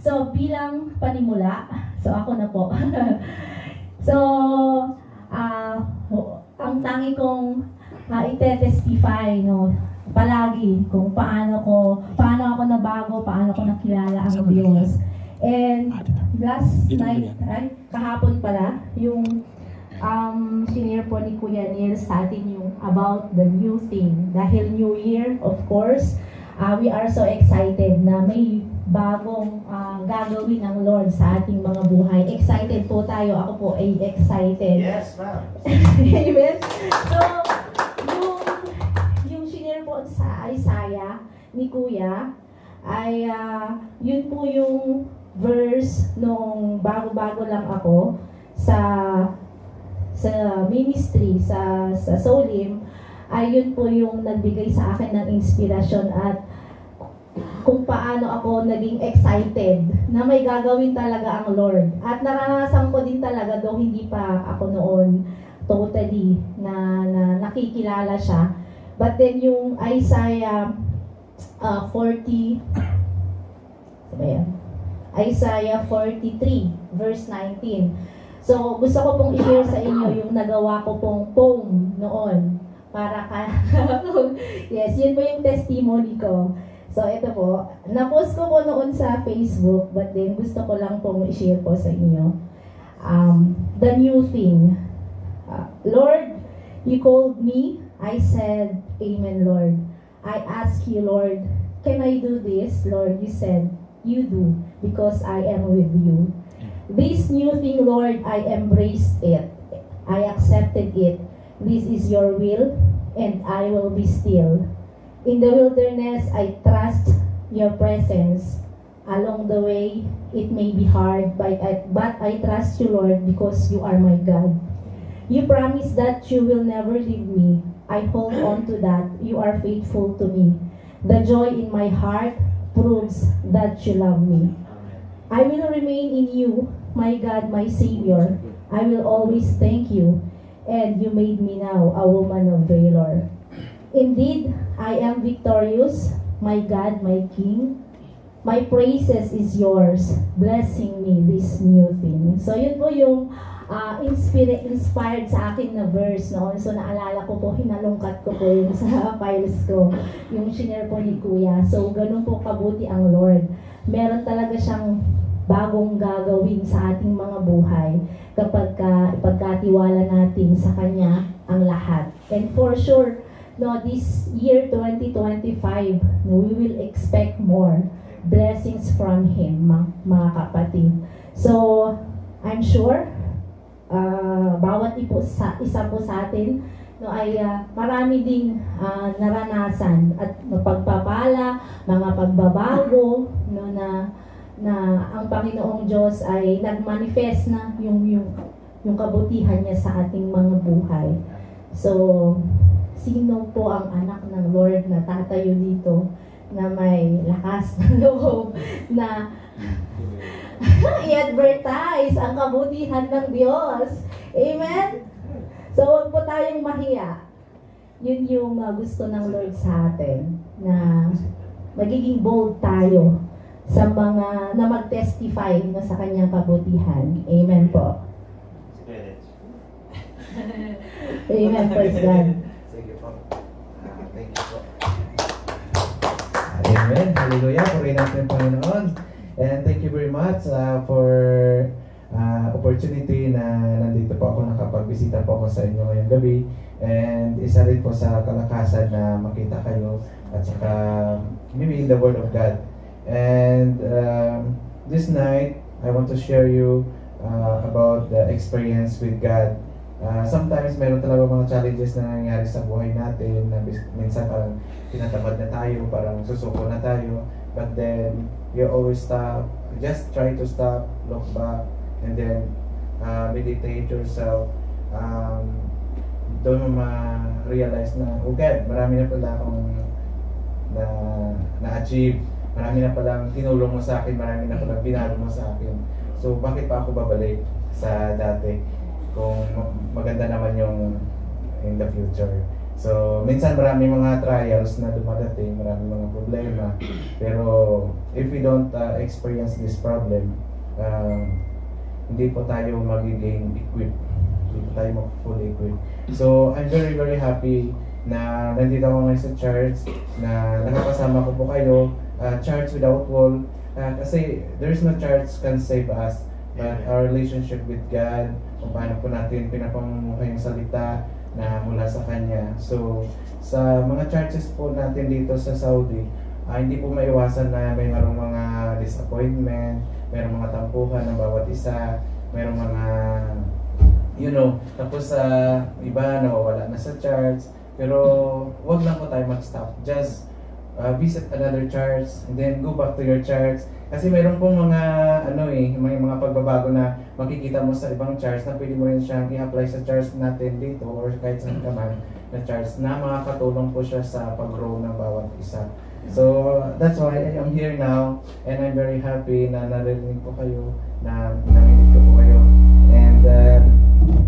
So, bilang panimula, so ako na po. So, ang tangi kong ite-testify, no, palagi kung paano ako nabago, paano ko nakilala ang Diyos. And last night, kahapon pala, yung senior po ni Kuya Neil sa atin yung about the new thing. Dahil New Year, of course, we are so excited na may bagong gagawin ng Lord sa ating mga buhay. Excited po tayo. Ako po ay excited. Yes, ma'am. Amen? So, yung senior po sa Isaiah ni Kuya, ay yun po yung verse nung bago-bago lang ako sa ministry, sa Solim, ay yun po yung nagbigay sa akin ng inspirasyon at kung paano ako naging excited na may gagawin talaga ang Lord. At naranasan ko din talaga, though hindi pa ako noon totally na nakikilala siya. But then yung Isaiah 40, Isaiah 43 verse 19. So gusto ko pong i-share sa inyo yung nagawa ko pong poem noon para yes, yun po yung testimony ko. So ito po, na-post ko po noon sa Facebook, but then gusto ko lang pong i-share po sa inyo. The new thing. Lord, you called me. I said, Amen, Lord. I asked you, Lord, can I do this? Lord, you said, you do, because I am with you. This new thing, Lord, I embraced it. I accepted it. This is your will, and I will be still. In the wilderness, I trust your presence. Along the way, it may be hard, but I trust you, Lord, because you are my God. You promise that you will never leave me. I hold on to that. You are faithful to me. The joy in my heart proves that you love me. I will remain in you, my God, my Savior. I will always thank you. And you made me now a woman of valor. Indeed, I am victorious, my God, my King. My praises is yours, blessing me this new thing. So yun po yung inspired sa akin na verse noon. So naalala ko po, hinalungkat ko po yun sa files ko, yung shinare po ni Kuya. So ganun po kabuti ang Lord. Meron talaga siyang bagong gagawin sa ating mga buhay kapag ipagkatiwala natin sa Kanya ang lahat. And for sure, no, this year 2025, no, we will expect more blessings from Him, mga kapatid. So, I'm sure, bawat isa po sa atin, no, ay marami ding naranasan at mapagpapala, mga pagbabago, no, na ang Panginoong Diyos ay nagmanifest na yung kabutihan niya sa ating mga buhay. So, sino po ang anak ng Lord na tatayo dito na may lakas ng loob na i-advertise ang kabutihan ng Diyos? Amen? So, huwag po tayong mahiya. Yun yung gusto ng Lord sa atin, na magiging bold tayo sa mga na mag-testify na sa Kanyang kabutihan. Amen po. Amen, praise God. Sige po. Thank you po. Amen. Hallelujah. Purihin natin ang Panginoon. And thank you very much for opportunity na nandito po ako, nakapagbisita po ako sa inyo ngayong gabi. And isa rin po sa kalakasan na makita kayo at saka maybe in the Word of God. And this night, I want to share you about the experience with God. Sometimes meron talaga mga challenges na nangyayari sa buhay natin na minsan parang tinatamad na tayo, parang susuko na tayo. But then, you always stop, just try to stop, look back, and then meditate yourself. Doon mo ma-realize na, oh God, marami na pala akong na-achieve. Marami na palang tinulong mo sa akin, marami na palang binalo mo sa akin. So, bakit pa ako babalik sa dati kung maganda naman yung in the future? So, minsan marami mga trials na dumadating, marami mga problema. Pero, if we don't experience this problem, hindi po tayo magiging equipped. Hindi po tayo fully equipped. So, I'm very, very happy na nandito ako ngayon sa church, na nakakasama ko po kayo, church without wall. Kasi there's no church can save us, but our relationship with God, kung paano po natin pinapamumuhay yung salita na mula sa Kanya. So, sa mga churches po natin dito sa Saudi, hindi po maiwasan na may marong mga disappointment, mayroong mga tampuhan ng bawat isa, mayroong mga, tapos iba nawawala na sa church. Pero, wag lang po tayo mag-stop. Just visit another church and then go back to your church. Kasi mayroon pong mga may mga pagbabago na makikita mo sa ibang church na pwede mo rin siyang i-apply sa church natin dito or kahit saan ka man na church na makakatulong po siya sa pag-grow ng bawat isa. So that's why I am here now and I'm very happy na narinig ko kayo, na naminig ko po kayo. And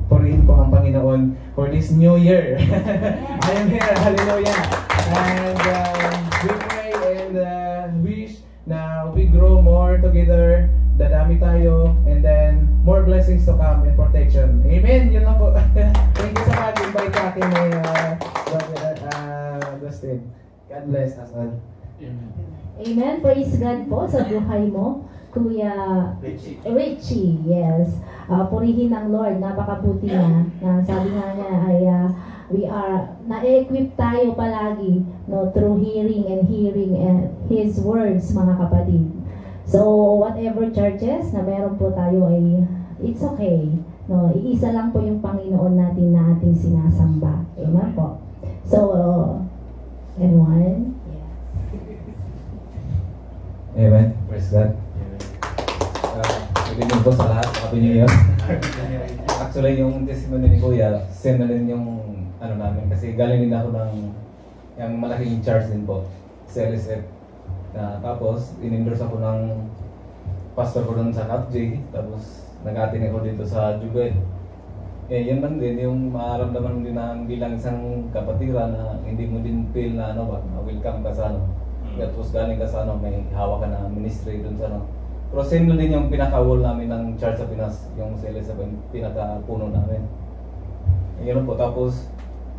purihin ko ang Panginoon for this new year. I am here, hallelujah. And we pray and wish na we grow more together, dadami tayo, and then more blessings to come and protection. Amen! Yun lang po. Thank you so much. Invite sa akin ni Dustin. God bless us all. Amen. Praise God po sa buhay mo, Kuya Richie. Yes. Purihin ng Lord. Napakabuti na. Sabi nga niya ay we are na-equip tayo palagi, through hearing and His words, mga kapatid. So, whatever churches na meron po tayo ay it's okay. Iisa lang po yung Panginoon natin na ating sinasamba. Amen po. So, anyone? Amen. Praise God. Good evening po sa lahat. Happy New Year. Actually, yung testimony ni Kuya, same na rin yung namin. Kasi galing din ako ng yung malaking church din po, CLSF. Tapos, in-endorse ako ng pastor ko doon sa NAPJ. Tapos, nag-attend ako dito sa Jubel. Yun man din, yung maramdaman mo din na bilang isang kapatira na hindi mo din feel na welcome ka sa Tapos galing ka sa may hawak ka na ministry doon sa Pero same lang din yung pinaka-wall namin ng church sa Pinas, yung CLSF, pinaka-puno namin. Yun po, tapos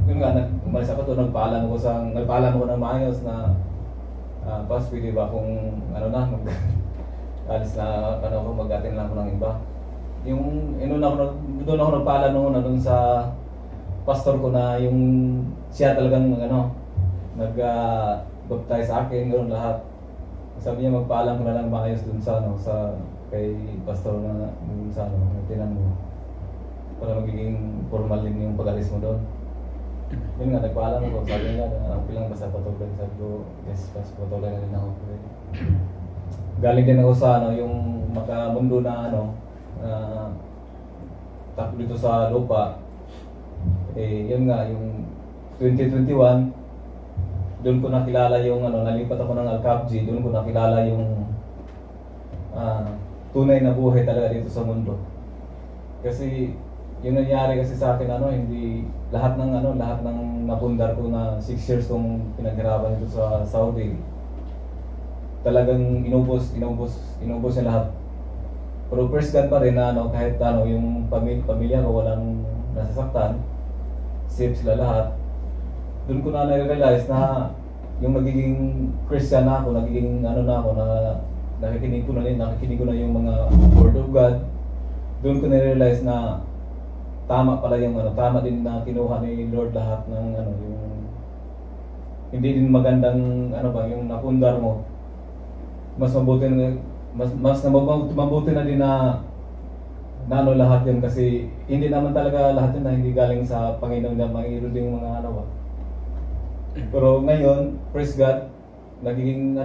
yun nga, umalis ako doon, nagpaalam ko ng maayos na pas, pwede ba kung alis na mag-attend lang ako ng iba. Doon ako nagpaalam noon doon sa pastor ko na yung siya talagang nag-baptize sa akin, ganoon lahat. Sabi niya magpaalam ko na lang maayos doon sa kay pastor na doon sa tinan mo para magiging formal din yung pag-alis mo doon. Yun nga, nagpaalam ako. Sabi niya, bilang basta patuloy. Sabi ko, yes, patuloy na rin ako. Galing din ako sa yung makamundo na takbo dito sa lupa. Yun nga, yung 2021, doon ko nakilala yung nalipat ako ng Al-Kabji, doon ko nakilala yung tunay na buhay talaga dito sa mundo. Kasi yung nangyari kasi sa akin hindi lahat ng napundar ko na 6 years kong pinaghirapan dito sa Saudi. Talagang inubos niya lahat. Pero first God pa rin na kahit yung pamilya ko walang nasasaktan, safe sila lahat. Doon ko na na-realize na yung nagiging Christian na ako, nagiging na ako na nakikinig ko na yung mga Word of God. Doon ko na-realize na tama pala yung tama din na kinuha ni Lord lahat ng yung hindi din magandang yung napundar mo. Mas mabuti na din na lahat yun kasi hindi naman talaga lahat yun na hindi galing sa Panginoon na mayroon ding mga Pero ngayon, praise God, nagiging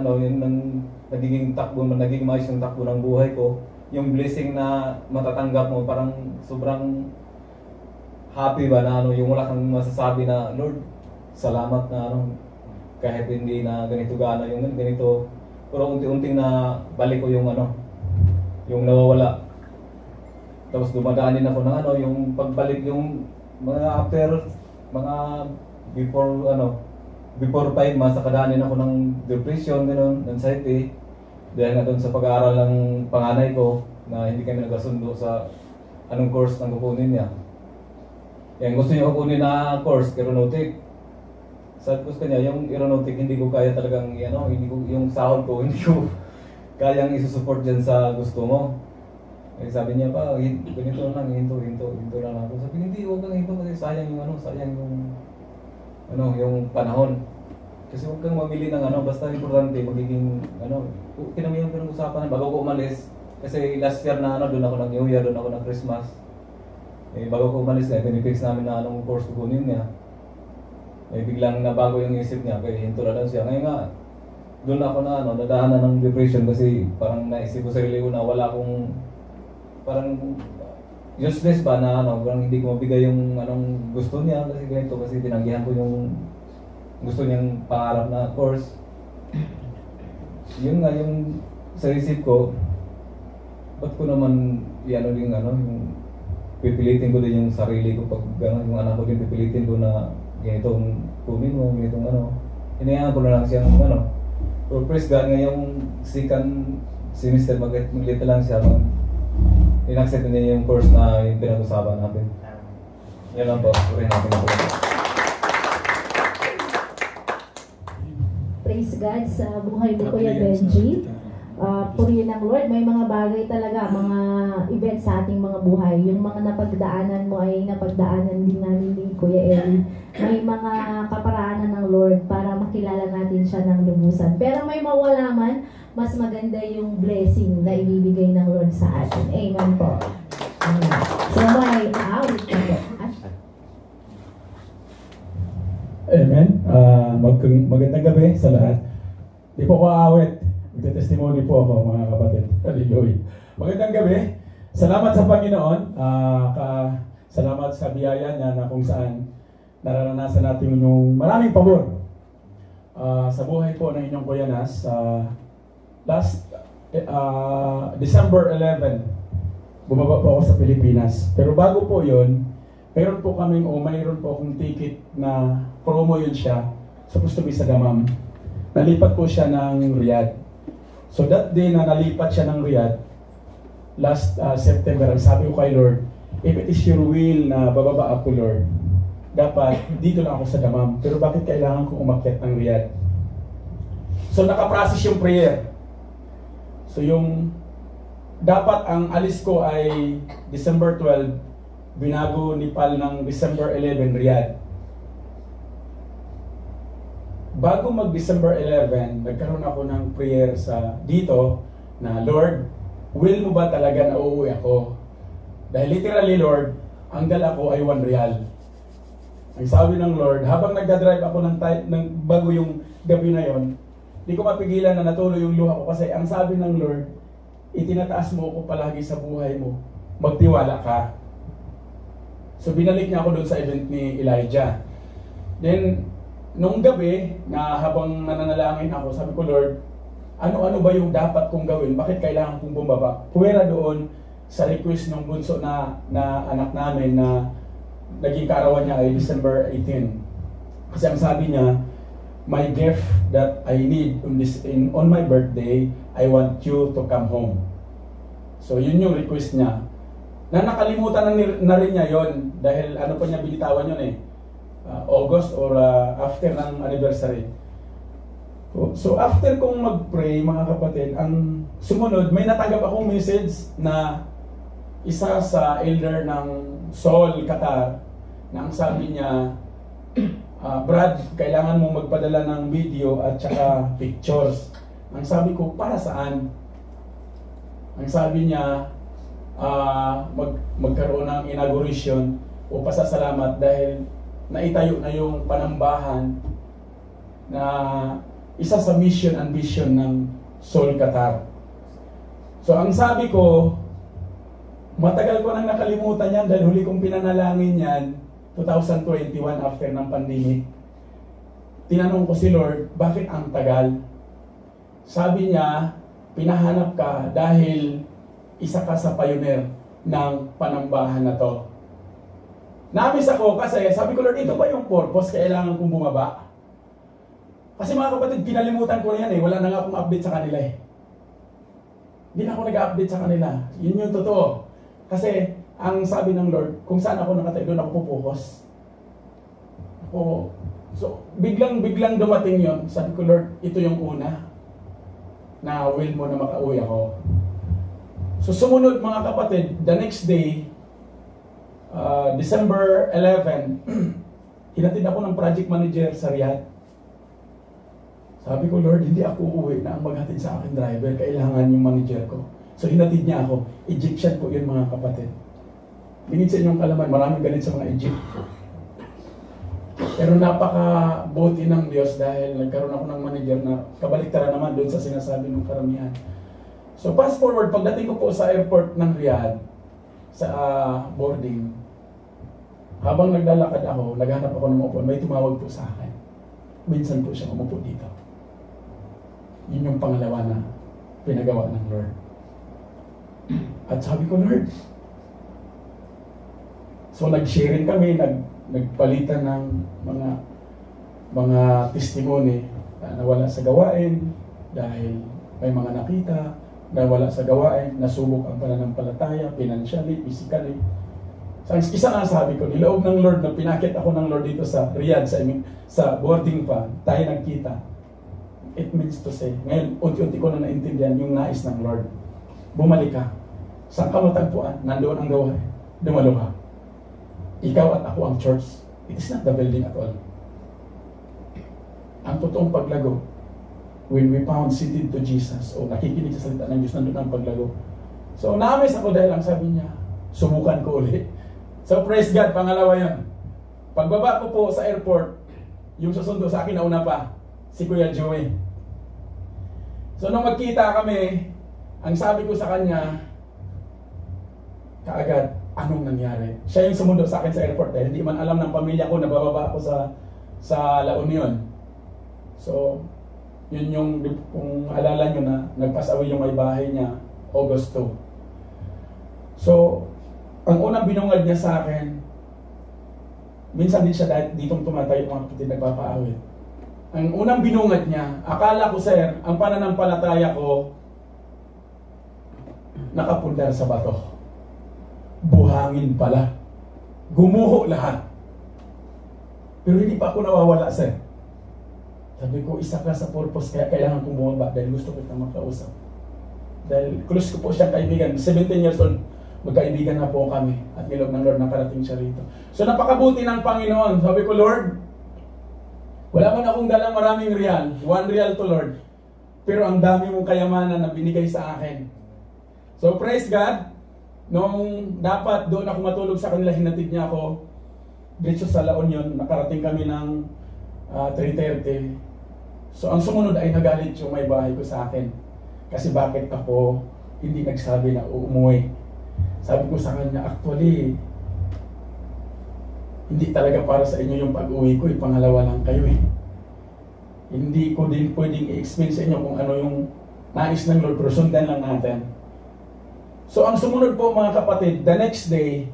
nagiging maayos yung takbo ng buhay ko. Yung blessing na matatanggap mo, parang sobrang happy ba na yung wala kang masasabi na Lord, salamat na kahit hindi na ganito yung ganito, pero unti-unting na balik ko yung yung nawawala. Tapos dumadaan din ako ng yung pagbalik yung mga after mga before 5 months, nakadaanin ako ng depression, gano'n, anxiety. Dahil nga doon sa pag-aaral ng panganay ko, na hindi kami nagkasundo sa anong course na kukunin niya. Yan, gusto niya kukunin na course, aeronautic. Sabi ko sa kanya, yung aeronautic hindi ko kaya talagang, hindi ko, yung sahod ko, hindi ko kayang isusupport dyan sa gusto mo. Eh, sabi niya pa, ganito lang, hinto lang ako. Sabi, hindi, huwag kang hinto kasi sayang yung panahon. Kasi huwag kang mamili ng basta importante, magiging, kinami yung pinag-usapan bago ko umalis. Kasi last year na doon ako ng New Year, doon ako ng Christmas. Eh, bago ko umalis na, pinipix namin na anong course kukunin niya. Eh, biglang nabago yung isip niya, kaya hinto na lang siya. Ngayon nga, doon ako na, nadaanan ng depression kasi parang naisip ko sa sarili ko na wala akong, parang useless ba na parang hindi ko mabigay yung anong gusto niya kasi ganito, kasi tinanggihan ko yung gusto niyang pangarap na course. Yun nga, yung sa isip ko, ba't ko naman yung pipilitin ko din yung sarili ko pag yung anak ko din pipilitin ko na ganitong kunin mo, ganitong hinayaan ko na lang siyang pero praise God, ngayong second semester mag-lita lang siya, in-accept niya yung course na yung pinag-usapan natin. Yan lang po, purihin natin po. Praise God sa buhay mo, Kuya Benji. Purihin ng Lord, may mga bagay talaga, mga events sa ating mga buhay. Yung mga napagdaanan mo ay napagdaanan din namin ni Kuya Eli. May mga kaparaanan ng Lord para makilala natin siya ng lubusan. Pero may mawala man, mas maganda yung blessing na ibibigay ng Lord sa atin. Amen po. Amen. So may aawit na po. Amen. Magandang gabi sa lahat. Di po ko aawit. Magte-testimony po ako, mga kapatid. Hallelujah. Magandang gabi. Salamat sa Panginoon. Salamat sa biyaya niya na kung saan nararanasan natin yung maraming pabor sa buhay po ng inyong kuyanas. Last December 11, bumaba po ako sa Pilipinas. Pero bago po yun, mayroon po akong ticket na promo yun siya. Supposed to be sa Damam. Nalipat po siya ng Riyadh. So that day na nalipat siya ng Riyadh, last September, ang sabi ko kay Lord, if it is your will na bababa ako, Lord, dapat dito lang ako sa Damam. Pero bakit kailangan kong umakyat ng Riyadh? So nakaprocess yung prayer. So yung dapat ang alis ko ay December 12, binago ni Pal ng December 11, Riyadh. Bago mag-December 11, nagkaroon ako ng prayer dito na, Lord, will mo ba talaga na uuwi ako? Dahil literally, Lord, ang dala ko ay 1 real. Ang sabi ng Lord, habang nagdadrive ako ng bago yung gabi na yon, di ko mapigilan na natuloy yung luha ko kasi ang sabi ng Lord, itinataas mo ko palagi sa buhay mo, magtiwala ka. So binalik niya ako doon sa event ni Elijah. Then, nung gabi, na habang nananalangin ako, sabi ko, Lord, ano-ano ba yung dapat kong gawin? Bakit kailangan kong bumaba? Puwera doon sa request ng bunso na anak namin na naging kaarawan niya ay December 18. Kasi ang sabi niya, my gift that I need on my birthday, I want you to come home. So yun yung request niya. Na nakalimutan na rin niya yon dahil ano pa niya binitawan yun August or after ng anniversary. So after kong mag-pray, mga kapatid, ang sumunod, may natanggap akong message na isa sa elder ng Seoul, Qatar, na ang sabi niya, Brad, kailangan mong magpadala ng video at saka pictures. Ang sabi ko, para saan? Ang sabi niya, magkaroon ng inauguration o pasasalamat dahil naitayo na yung panambahan na isa sa mission and vision ng Seoul, Qatar. So ang sabi ko, matagal ko nang nakalimutan yan dahil huli kong pinanalangin yan 2021 after ng pandemic. Tinanong ko si Lord, bakit ang tagal? Sabi niya, pinahanap ka dahil isa ka sa pioneer ng panambahan na to. Namiss ako kasi sabi ko, Lord, ito ba yung purpose kailangan kong bumaba? Kasi mga kapatid, kinalimutan ko na yan eh. Wala na nga akong update sa kanila eh. Hindi na ako nag-update sa kanila. Yun yung totoo. Kasi ang sabi ng Lord, kung saan ako nakatayo, doon ako pupokus. So, biglang dumating yon. Sabi ko, Lord, ito yung una na will mo na makauwi ako. So, sumunod mga kapatid, the next day, December 11, hinatid ako ng project manager sa Riyadh. Sabi ko, Lord, hindi ako uuwi na ang maghatid sa akin driver. Kailangan yung manager ko. So, hinatid niya ako. Egyptian po yun mga kapatid. Lingid sa inyong kalaman, maraming galit sa mga Egypt. Pero napaka-buti ng Diyos dahil nagkaroon ako ng manager na kabaliktaran naman doon sa sinasabi ng karamihan. So, fast forward, pagdating ko po sa airport ng Riyadh, sa boarding, habang naglalakad ako, naghanap ako ng upuan, may tumawag po sa akin. Minsan po siya umupo dito. Yun yung pangalawa na pinagawa ng Lord. At sabi ko, Lord. So nag-sharing kami, nagpalitan ng mga testimony na nawala sa gawain dahil may mga nakita, nawala sa gawain, nasubok ang pananampalataya, financially, physically. So, isa nga sabi ko, niloob ng Lord na pinakit ako ng Lord dito sa Riyadh, sa boarding pa, tayo nagkita. It means to say, ngayon, unti-unti ko na naintindihan yung nais ng Lord. Bumalik ka. Saan ka matagpuan? Nandoon ang gawain. Dumalo ka. Ikaw at ako ang church. It is not the building at all. Ang totoong paglago, when we found seated to Jesus, o nakikinig sa salita ng Diyos, nandun ang paglago. So, na-amaze ako dahil ang sabi niya, subukan ko ulit. So, praise God, pangalawa yun. Pagbaba ko po sa airport, yung susundo sa akin, nauna pa, si Kuya Joey. So, nung magkita kami, ang sabi ko sa kanya, kaagad, anong nangyari? Siya yung sumundo sa akin sa airport dahil hindi man alam ng pamilya ko na bababa ako sa La Union. So, yun yung, kung alala nyo na, nagpasawi yung may bahay niya, August 2. So, ang unang binungad niya sa akin, minsan din siya ditong tumatayo mga kapatid nagpapaawit. Ang unang binungad niya, akala ko sir, ang pananampalataya ko, nakapundar sa bato. Buhangin pala. Gumuho lahat. Pero hindi pa ako nawawala sir. Sabi ko, isa ka sa purpose, kaya kailangan kong bumaba dahil gusto kita makausap. Dahil close ko po siyang kaibigan, 17 years old, magkaibigan na po kami at nilog ng Lord nakarating siya rito. So napakabuti ng Panginoon. Sabi ko, Lord, wala man akong dalang maraming real, 1 real to Lord. Pero ang dami mong kayamanan na binigay sa akin. So praise God, nung dapat doon ako matulog sa kanila, hinatid niya ako dito sa La Union, nakarating kami ng 3:30. So ang sumunod ay nagalit yung may bahay ko sa akin. Kasi bakit ako hindi nagsabi na umuwi. Sabi ko sa kanya, actually, hindi talaga para sa inyo yung pag-uwi ko, pangalawa lang kayo eh. Hindi ko din pwedeng i-explain sa inyo kung ano yung nais ng Lord, pero sundan lang natin. So ang sumunod po mga kapatid, the next day,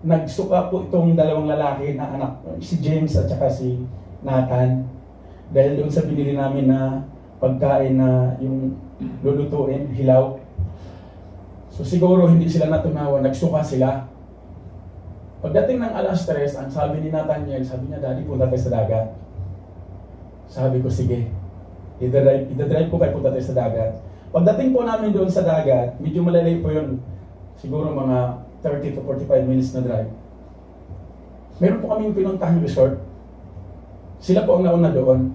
nagsuka po itong dalawang lalaki na anak, si James at saka si Nathan. Dahil doon sa binili namin na pagkain na yung lulutuin, hilaw. So siguro hindi sila natunawa, nagsuka sila. Pagdating ng alas 3, ang sabi ni Nathaniel, sabi niya, Daddy, punta tayo sa dagat. Sabi ko, sige. Ida-drive ko kayo, punta tayo sa dagat. Pagdating po namin doon sa dagat, medyo malalay po yun. Siguro mga 30 to 45 minutes na drive. Meron po kaming pinuntahang resort. Sila po ang nauna doon.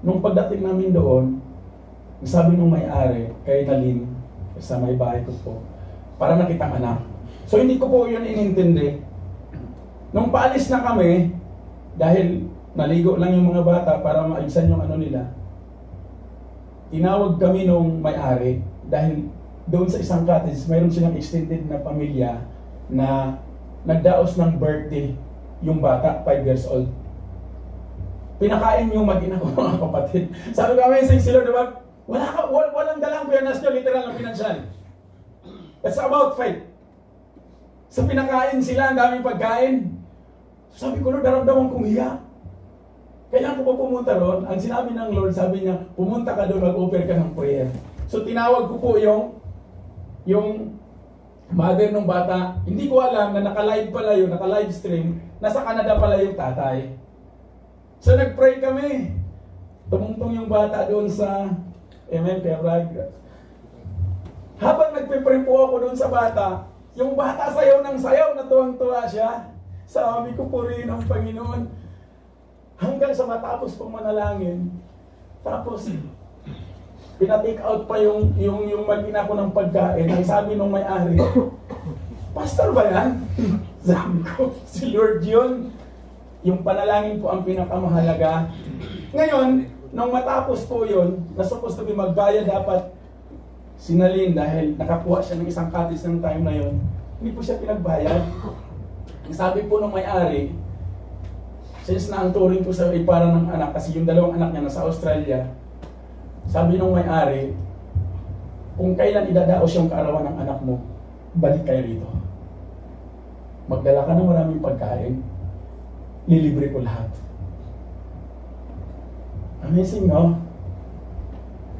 Nung pagdating namin doon, sabi nung may-ari, kay Nalin, sa may bahay ko po, para nakitang anak. So hindi ko po yun inintindi. Nung paalis na kami, dahil naligo lang yung mga bata para maibsan yung ano nila, tinawag kami nung may-ari dahil doon sa isang cottage, mayroon silang extended na pamilya na nagdaos ng birthday yung bata, 5 years old. Pinakain yung mag-ina ko mga kapatid. Sabi ko, amazing si Lord, diba? Walang dalang pianas nyo, literal na pinansyal. It's about faith. Sa pinakain sila, ang daming pagkain. Sabi ko, Lord, naramdaman kong hiya. Kailan ko pa pumunta ron? Ang sinabi ng Lord, sabi niya, pumunta ka doon, mag-offer ka ng prayer. So tinawag ko po yung mother ng bata. Hindi ko alam na naka-live pala yun, naka-live stream. Nasa Canada pala yung tatay. So nag-pray kami. Tumungtong yung bata doon sa Amen, Kuya Brad. Habang nagpe-pray po ako doon sa bata, yung bata sayaw ng sayaw, natuwang-tuwa siya. Sabi ko, purihin ang Panginoon. Hanggang sa matapos pong manalangin. Tapos, pina-take out pa yung mag-ina ko ng pagkain. Ang sabi nung may-ari, Pastor ba yan? Sabi ko, si Lord yun. Yung panalangin po ang pinakamahalaga. Ngayon, nung matapos po yun, na supposed to be magbayad dapat sinalin dahil nakakuha siya ng isang katis ng time na yun, hindi po siya pinagbayad. Ang sabi po nung may-ari, since na ang turing ko sa ipara ng anak, kasi yung dalawang anak niya nasa Australia, sabi nung may-ari, kung kailan idadaos yung kaarawan ng anak mo, balik kayo rito. Magdala ka ng maraming pagkain, lilibre ko lahat. Amazing, no?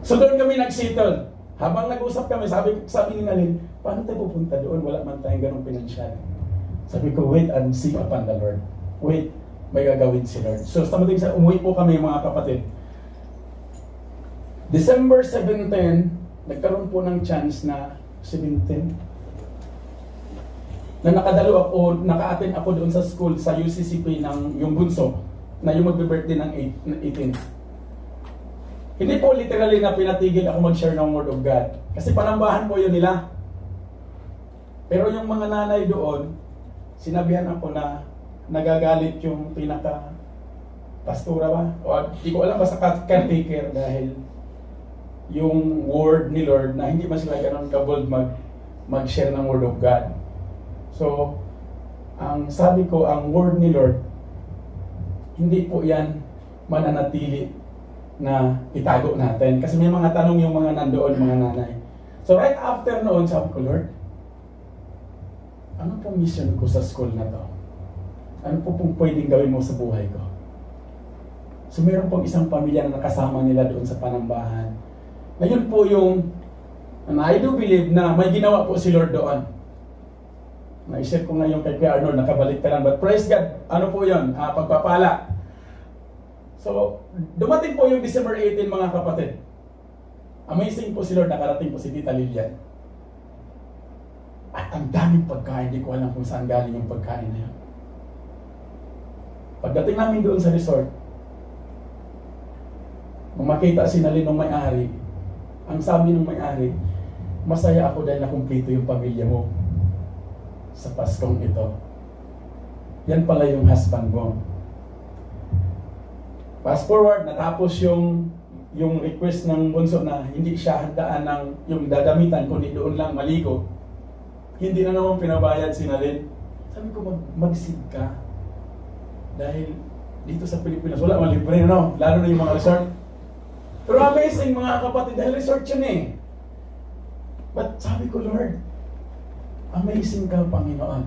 So doon kami nag-settle. Habang nag-usap kami, sabi ni Nalin, paano tayo pupunta doon? Wala man tayong ganong pinansyal. Sabi ko, wait and see upon the Lord. Wait, may gagawin si Lord. So sa mating sa umuwi po kami mga kapatid. December 17, nagkaroon po ng chance na 17 na nakadalo ako, naka-attend ako doon sa school sa UCCP ng yung bunso na yung magbe-birthday ng 18. Hindi po literally na pinatigil ako mag-share ng Word of God. Kasi panambahan po yun nila. Pero yung mga nanay doon, sinabihan ako na nagagalit yung pinaka-pastora ba? O di ko alam, basta caretaker dahil yung Word ni Lord na hindi man sila ganun kabold mag-share ng Word of God. So, ang sabi ko, ang Word ni Lord, hindi po yan mananatili na itago natin. Kasi may mga tanong yung mga nandoon, mga nanay. So right after noon, sabi ko, Lord, ano pong mission ko sa school na to? Ano po pong pwedeng gawin mo sa buhay ko? So meron pong isang pamilya na nakasama nila doon sa panambahan. Ngayon po yung, and I do believe na may ginawa po si Lord doon. Na-share ko ngayon kay Kuya Arnold, nakabalik ka lang. But praise God, ano po yun? Pagpapala. So, dumating po yung December 18 mga kapatid. Amazing po si Lord, nakarating po si Tita Lilian. At ang daming pagkain, hindi ko alam kung saan galing yung pagkain na yun. Pagdating namin doon sa resort, nung makita si Nalin ng may-ari, ang sabi ng may-ari, masaya ako dahil nakumpleto yung pamilya mo sa Paskong ito. Yan pala yung husband mo. Fast forward, natapos yung request ng bunso na hindi siya handaan ng yung dadamitan, kundi doon lang maligo. Hindi na naman pinabayad si Nalin. Sabi ko, mag-seed ka. Dahil dito sa Pilipinas, wala man libre, no? Lalo na yung mga resort. Pero amazing mga kapatid, dahil resort yun eh. But sabi ko, Lord, amazing ka, Panginoon.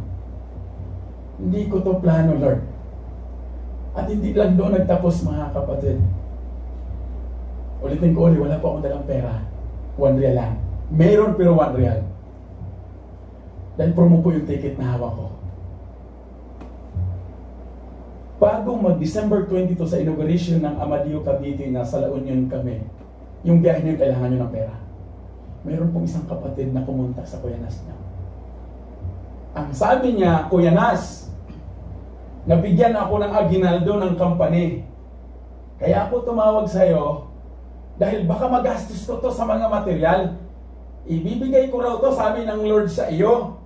Hindi ko to plano, Lord. At hindi lang doon nagtapos mga kapatid. Ulitin ko ulit, wala po akong dalang pera. 1 real lang. Meron pero 1 real. Dahil promo po yung ticket na hawak ko. Bagong mag-December 22 sa inauguration ng Amadeo Cavite na sa La Union kami, yung biyahe niyo kailangan nyo ng pera. Meron pong isang kapatid na pumunta sa Kuya Nas niya. Ang sabi niya, Kuya Nas, nabigyan ako ng aginaldo ng company. Kaya ako tumawag sa iyo dahil baka magastos ko to sa mga material. Ibibigay ko raw to, sabi ng Lord sa iyo.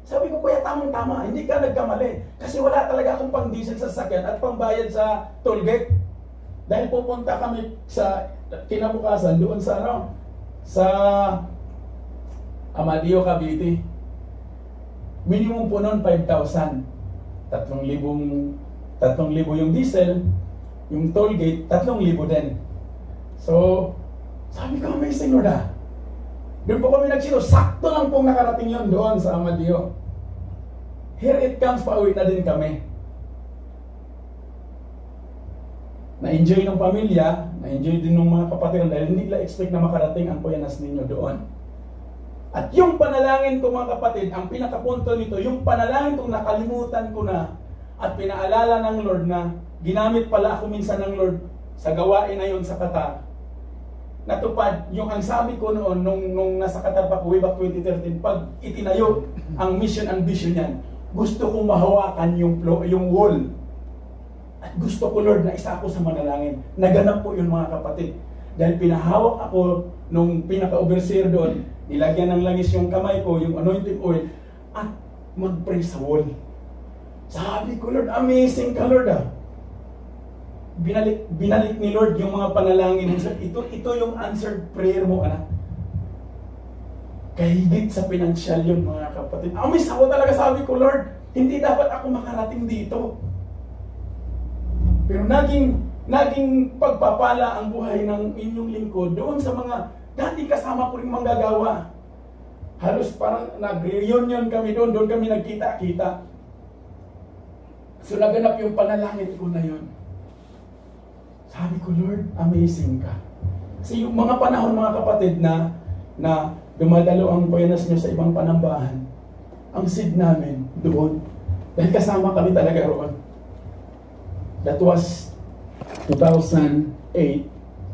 Sabi ko, Kuya, tamang-tama, hindi ka nagkamali. Kasi wala talaga akong pang-diesel sa sasakyan at pangbayad sa tollgate. Dahil pupunta kami sa kinabukasan doon sa sa Amadeo Cavite. Minimum po noon 5,000. 3,000 yung diesel, yung toll gate, 3,000 din. So, sabi ko, amazing Lord ah. Doon po kami nagsino, sakto lang pong nakarating yun doon sa Amadeo. Here it comes, pauwi na din kami. Na-enjoy ng pamilya, na-enjoy din ng mga kapatiran dahil hindi nila expect na makarating ang kuyanas ninyo doon. At yung panalangin ko mga kapatid, ang pinakapunto nito, yung panalangin kong nakalimutan ko na at pinaalala ng Lord na ginamit pala ako minsan ng Lord sa gawain na yun sa Qatar. Natupad yung ang sabi ko noon nung nasa Qatar pa ko way back 2013, pag itinayo ang mission and vision niyan, gusto kong mahawakan yung wall. At gusto ko, Lord, na isa ako sa manalangin. Naganap po yun mga kapatid. Dahil pinahawak ako nung pinaka-overseer doon, nilagyan ng langis yung kamay ko, yung anointing oil, at mag-pray sa wall. Sabi ko, Lord, amazing ka, Lord, Binalik ni Lord yung mga panalangin. Ito yung answered prayer mo, anak. Kahigit sa pinansyal yun, mga kapatid. Amis ako talaga, sabi ko, Lord, hindi dapat ako makarating dito. Pero naging pagpapala ang buhay ng inyong lingkod doon sa mga dating kasama ko rin manggagawa. Halos parang nag-reunion kami doon kami nagkita-kita. So naganap yung panalangin ko na yun. Sabi ko, Lord, amazing ka. Kasi yung mga panahon, mga kapatid, na dumadalo ang kuyanas nyo sa ibang panambahan, ang seed namin doon. Dahil kasama kami talaga roon. That was 2008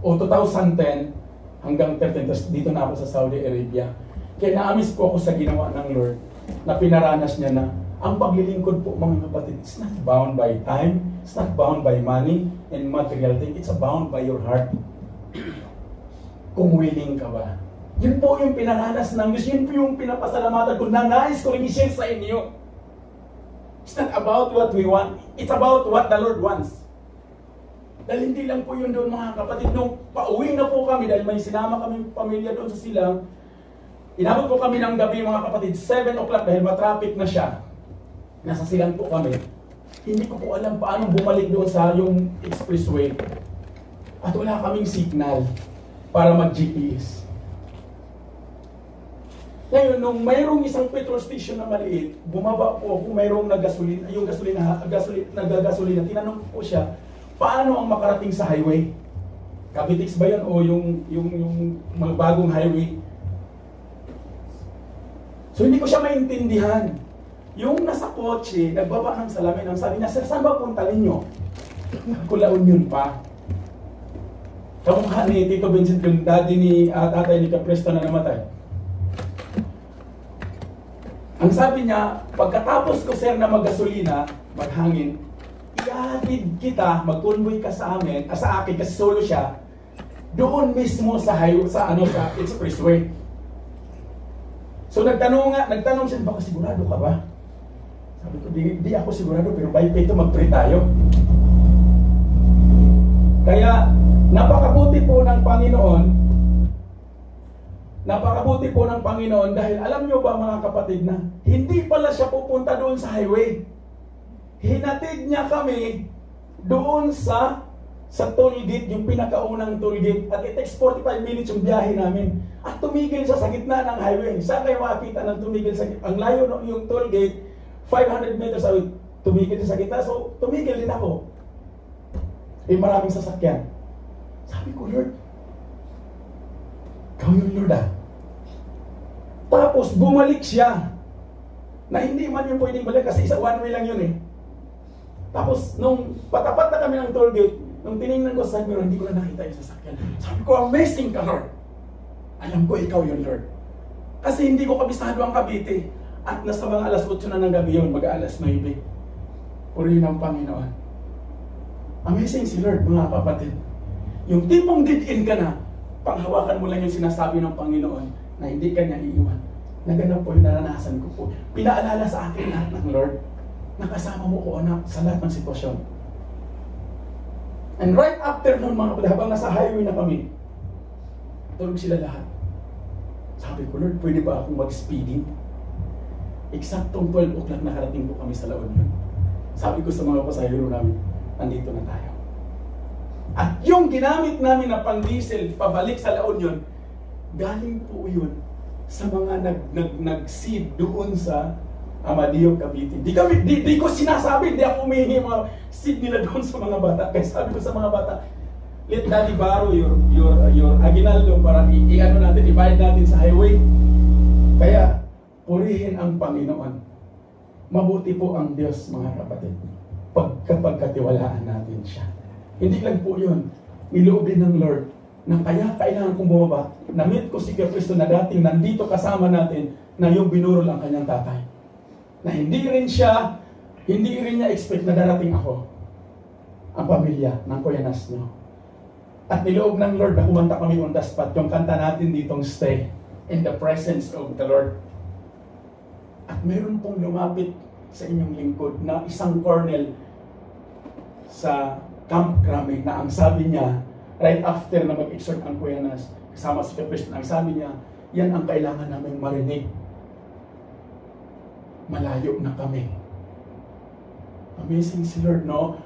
o 2010 hanggang 13. Tapos dito na ako sa Saudi Arabia. Kaya naamis po ako sa ginawa ng Lord na pinaranas niya na ang paglilingkod po mga kapatid, it's not bound by time, it's not bound by money and material thing, it's bound by your heart. Kung willing ka ba. Yun po yung pinaranas ng Diyos, yun po yung pinapasalamatan ko na nais ko rin i-share sa inyo. It's not about what we want. It's about what the Lord wants. Dahil hindi lang po yun doon mga kapatid. Nung pauwi na po kami, dahil may sinama kami pamilya doon sa silang, inabot po kami ng gabi mga kapatid, 7 o'clock dahil matraffic na siya. Nasa silang po kami. Hindi ko po alam paano bumalik doon sa yung expressway. At wala kaming signal para mag-GPS. Ngayon, nung mayroong isang petrol station na maliit, bumaba po ako, mayroong naggasolina, nagagasolina, tinanong po siya, paano ang makarating sa highway? Cavitex ba yun o yung mga bagong highway? So hindi ko siya maintindihan. Yung nasa kotse, nagbaba ng salamin, ang sabi niya, sir, saan ba punta ninyo? Kulaon yun pa. Kamukha ni Tito Vincent, yung daddy ni tatay ni Capresto na namatay. Ang sabi niya, pagkatapos ko sir na maggasolina, maghangin, ihatid kita, mag-convoy ka sa amin, sa akin kasi solo siya, doon mismo sa highway, sa expressway. So nagtanong siya, baka sigurado ka ba? Sabi ko, di ako sigurado, pero by faith mag-pray tayo. Kaya, napakabuti po ng Panginoon dahil alam nyo ba mga kapatid na hindi pala siya pupunta doon sa highway. Hinatid niya kami doon sa toll gate, yung pinakaunang toll gate, at it takes 45 minutes yung biyahe namin. At tumigil siya sa gitna ng highway. Saan kayo makakita ng tumigil sa gitna? Ang layo yung toll gate, 500 meters away, tumigil siya sa gitna. So tumigil din ako. Maraming sasakyan. Sabi ko, Lord, ikaw yung Lord Tapos bumalik siya na hindi man yung pwedeng balik kasi one way lang yun Tapos nung patapat na kami ng toll gate, nung tinignan ko sa mirror, hindi ko na nakita yung sasakyan. Sabi ko, amazing ka Lord. Alam ko ikaw yung Lord. Kasi hindi ko kabisado ang Cavite. At nasa mga alas 8 na ng gabi yun, mag-alas 9. Purihin ang Panginoon. Amazing si Lord mga kapatid. Yung tipong dead-end ka na, panghawakan mo lang yung sinasabi ng Panginoon na hindi ka niya iiwan. Naganap po yung naranasan ko po. Pinaalala sa akin lahat ng Lord. Nakasama mo ko anak sa lahat ng sitwasyon. And right after noon mga kapatid, habang nasa highway na kami, tulog sila lahat. Sabi ko, Lord, pwede ba akong mag-speeding? Eksaktong 12 o'clock nakarating po kami sa La Union. Sabi ko sa mga pasahero namin, nandito na tayo. At yung ginamit namin na pang-diesel pabalik sa La Union, galing po yun sa mga nag-seed doon sa Amadeo Cavite. Di ko sinasabi, di ako humihingi mga seat nila doon sa mga bata. Kaya sabi ko sa mga bata, let Daddy borrow your aguinaldo para i-ano natin, i-bayad natin sa highway. Kaya, purihin ang Panginoon. Mabuti po ang Diyos, mga kapatid. Pagkatiwalaan natin siya. Hindi lang po yun. Niloobin ng Lord na kaya kailangan kong bumaba. Na-meet ko si Kristo na dating nandito kasama natin na yung binurol ang kanyang tatay. Na hindi rin niya expect na darating ako. Ang pamilya ng Kuyanas nyo. At niloob ng Lord na kumanta kami on the spot. Yung kanta natin ditong Stay in the presence of the Lord. At meron pong lumapit sa inyong lingkod na isang colonel sa Camp Crame na ang sabi niya, right after na mag-exhort ang Kuyanas, kasama si Kristo, ang sabi niya, yan ang kailangan namin marinig. Malayo na kami. Amazing si Lord, no?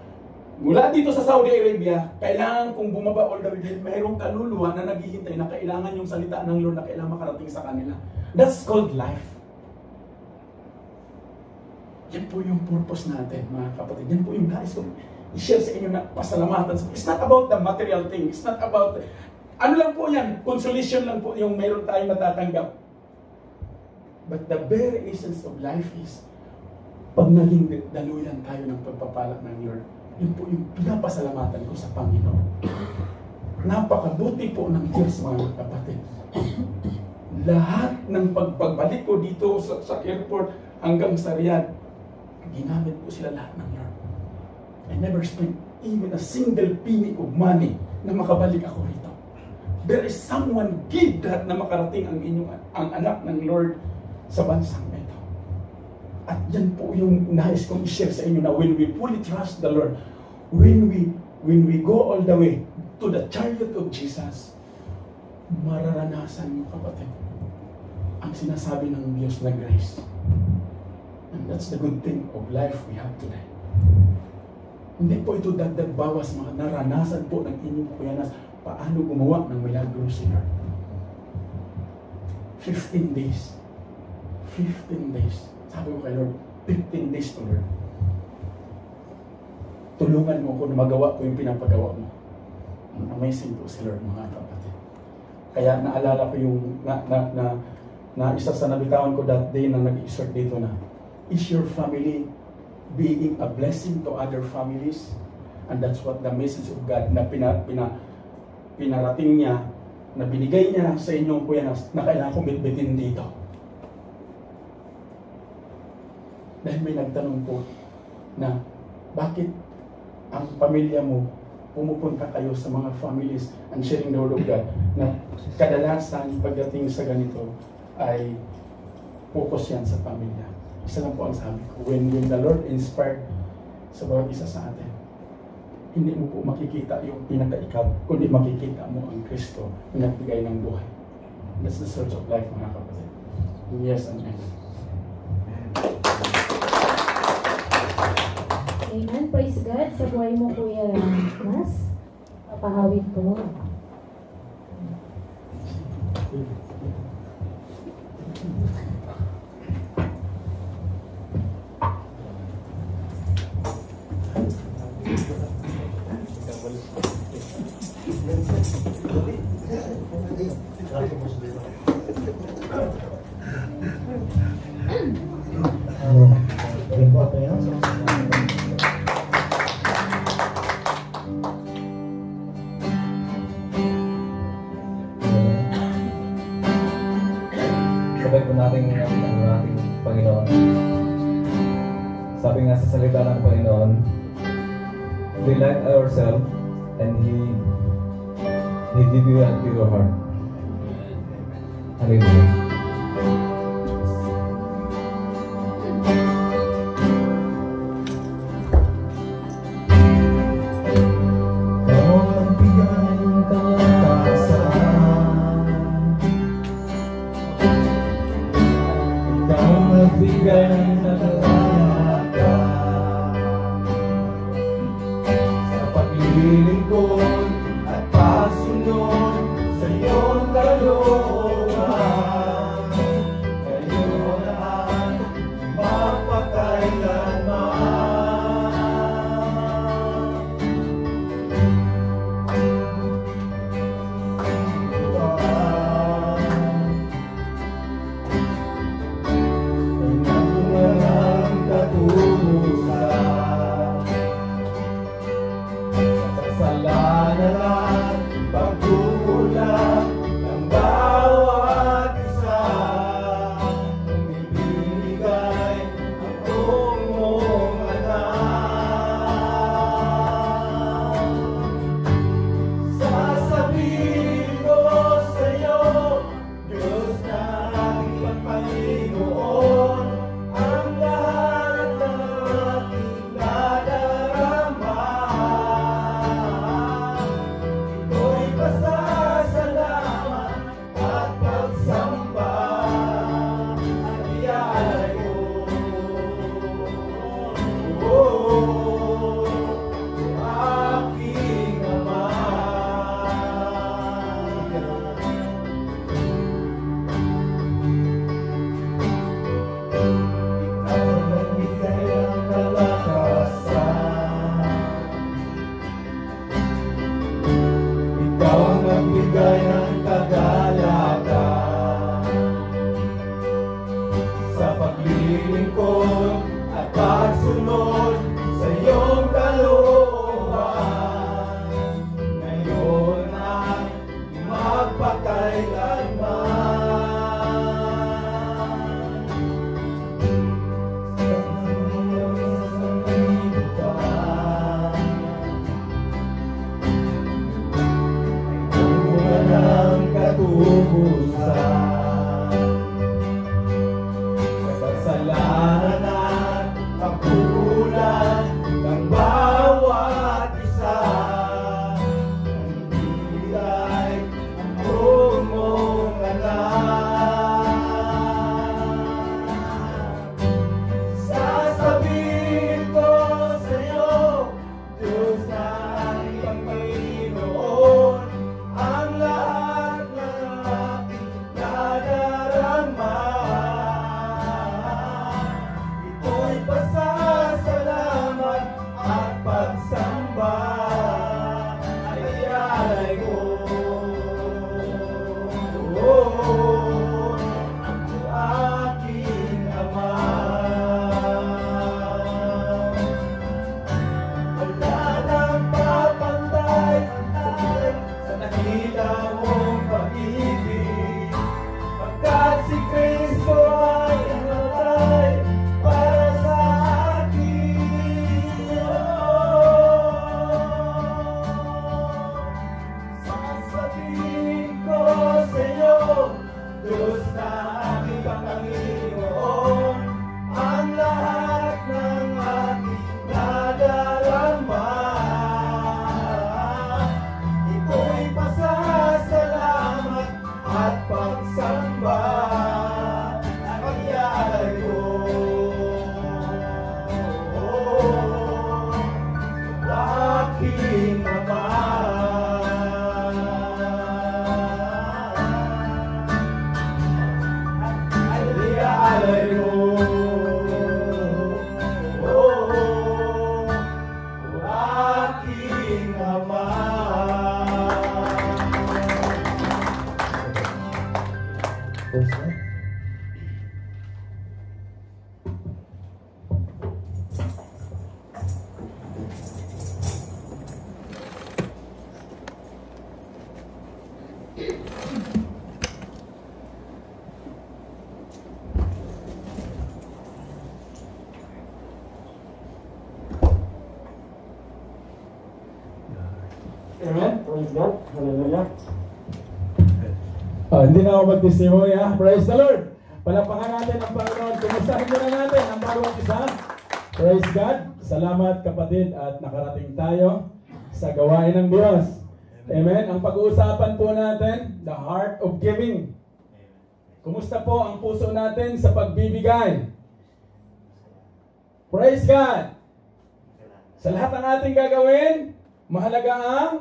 Mula dito sa Saudi Arabia, kailangan kung bumaba all the way dahil mayroong kaluluwa na naghihintay na kailangan yung salita ng Lord na kailangan makarating sa kanila. That's called life. Yan po yung purpose natin, mga kapatid. Yan po yung nais ko i-share sa inyo na pasalamatan. It's not about the material thing. It's not about... Ano lang po yan? Consolation lang po yung mayroon tayong matatanggap. But the very essence of life is pag naging daluyan tayo ng pagpapala ng Lord, yun po yung pinapasalamatan ko sa Panginoon. Napakabuti po ng Diyos, mga kapatid. Lahat ng pagbalik ko dito sa airport hanggang sa Riyadh, ginamit ko sila lahat ng Lord. I never spent even a single penny of money na makabalik ako rito. There is someone give that na makarating ang anak ng Lord sa bansang ito. At yan po yung nais kong i-share sa inyo na when we fully trust the Lord, when we go all the way to the chariot of Jesus, mararanasan mo, kapatid, ang sinasabi ng Diyos na grace. And that's the good thing of life we have today. Hindi po ito dagdag bawas, mga naranasan po ng inyong Kuyanas paano gumawa ng milagro si Lord. 15 days. 15 days. Sabi ko kay Lord, 15 days to Lord. Tulungan mo ko na magawa ko yung pinapagawa mo. Amazing po si Lord, mga kapatid. Kaya naalala ko yung na isa sa nabitawan ko that day na nag-exhort dito na, is your family being a blessing to other families? And that's what the message of God na pinarating niya, na binigay niya sa inyong Kuyanas, na kailangan kong bitbitin dito. Dahil may nagtanong po na bakit ang pamilya mo pumupunta kayo sa mga families and sharing the word of God, na kadalasan pagdating sa ganito ay focus yan sa pamilya. Isa lang po ang sabi ko, when the Lord inspired sa bawat isa sa atin, hindi mo po makikita yung pinaka-ikaw, kundi makikita mo ang Kristo na nagbigay ng buhay. That's the source of life, mga kapatid. Yes and amen. Amen. Praise God. Sa buhay mo, Kuya Mas, papahawid ko. Sabay po natin ang ating Panginoon. Sabi nga sa salita ng Panginoon, delight ourselves and He give you a pure heart. Hallelujah. Bigay na talaga sa paglilingkod at pasunod sa iyong kalooban. Kayo lahat Amen? Praise God. Hallelujah. Hindi na ako mag-testimony, ha? Praise the Lord. Palapakan natin ang Panginoon. Kumustahin muna natin ang bawat isa. Praise God. Salamat kapatid at nakarating tayo sa gawain ng Diyos. Amen. Ang pag-uusapan po natin, the heart of giving. Kumusta po ang puso natin sa pagbibigay? Praise God. Sa lahat ng ating gagawin, mahalaga ang